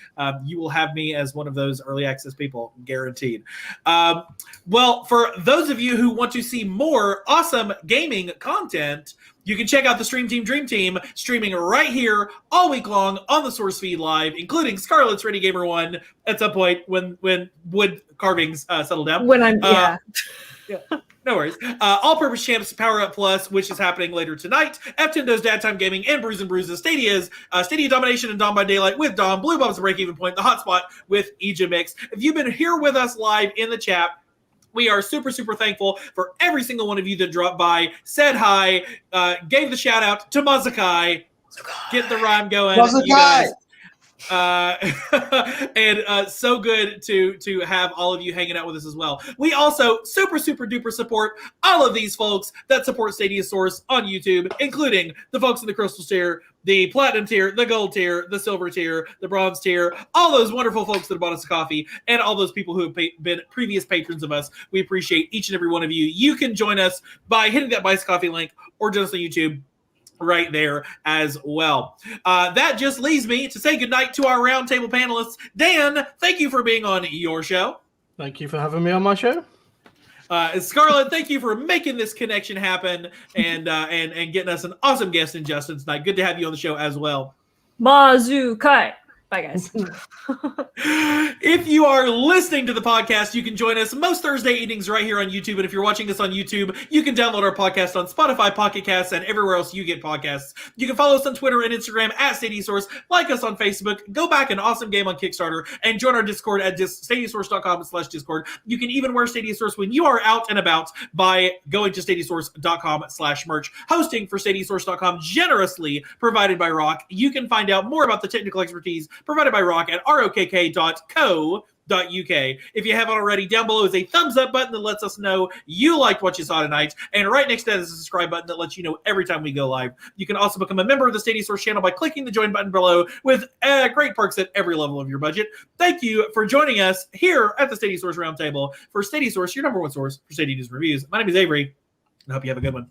you will have me as one of those early access people, guaranteed. Well, for those of you who want to see more awesome gaming content, you can check out the Stream Team Dream Team streaming right here all week long on the Source Feed Live, including Scarlett's Ready Gamer 1 at some point when wood carvings settle down. When I'm yeah, no worries. All-Purpose Champs Power Up Plus, which is happening later tonight. F10do's Dad Time Gaming and Brews and Bruises. Stadia's Stadia Domination and Dawn by Daylight with Dawn. Blue Bob's Break Even Point. The Hotspot with EJ Mix. If you've been here with us live in the chat, we are super, super thankful for every single one of you that dropped by, said hi, gave the shout out to Mazakai. Get the rhyme going, you guys. And so good to have all of you hanging out with us as well. We also super, super duper support all of these folks that support Stadia Source on YouTube, including the folks in the Crystal tier, the Platinum tier, the Gold tier, the Silver tier, the Bronze tier, all those wonderful folks that bought us a coffee, and all those people who have been previous patrons of us. We appreciate each and every one of you. You can join us by hitting that Buy Us Coffee link or join us on YouTube right there as well. That just leaves me to say goodnight to our roundtable panelists. Dan, thank you for being on your show. Thank you for having me on my show. Scarlett, thank you for making this connection happen and getting us an awesome guest in Justin tonight. Good to have you on the show as well. Mazukai. Bye, guys. If you are listening to the podcast, you can join us most Thursday evenings right here on YouTube. And if you're watching us on YouTube, you can download our podcast on Spotify, Pocket Casts, and everywhere else you get podcasts. You can follow us on Twitter and Instagram at Stadia Source, like us on Facebook, go back an awesome game on Kickstarter, and join our Discord at stadiasource.com/Discord. You can even wear Stadia Source when you are out and about by going to stadiasource.com/merch. Hosting for stadiasource.com generously provided by Rock. You can find out more about the technical expertise provided by Rock at rokk.co.uk. If you haven't already, down below is a thumbs up button that lets us know you liked what you saw tonight, and right next to that is a subscribe button that lets you know every time we go live. You can also become a member of the Stadia Source channel by clicking the join button below with great perks at every level of your budget. Thank you for joining us here at the Stadia Source Roundtable. For Stadia Source, your number one source for Stadia news and reviews. My name is Avery, and I hope you have a good one.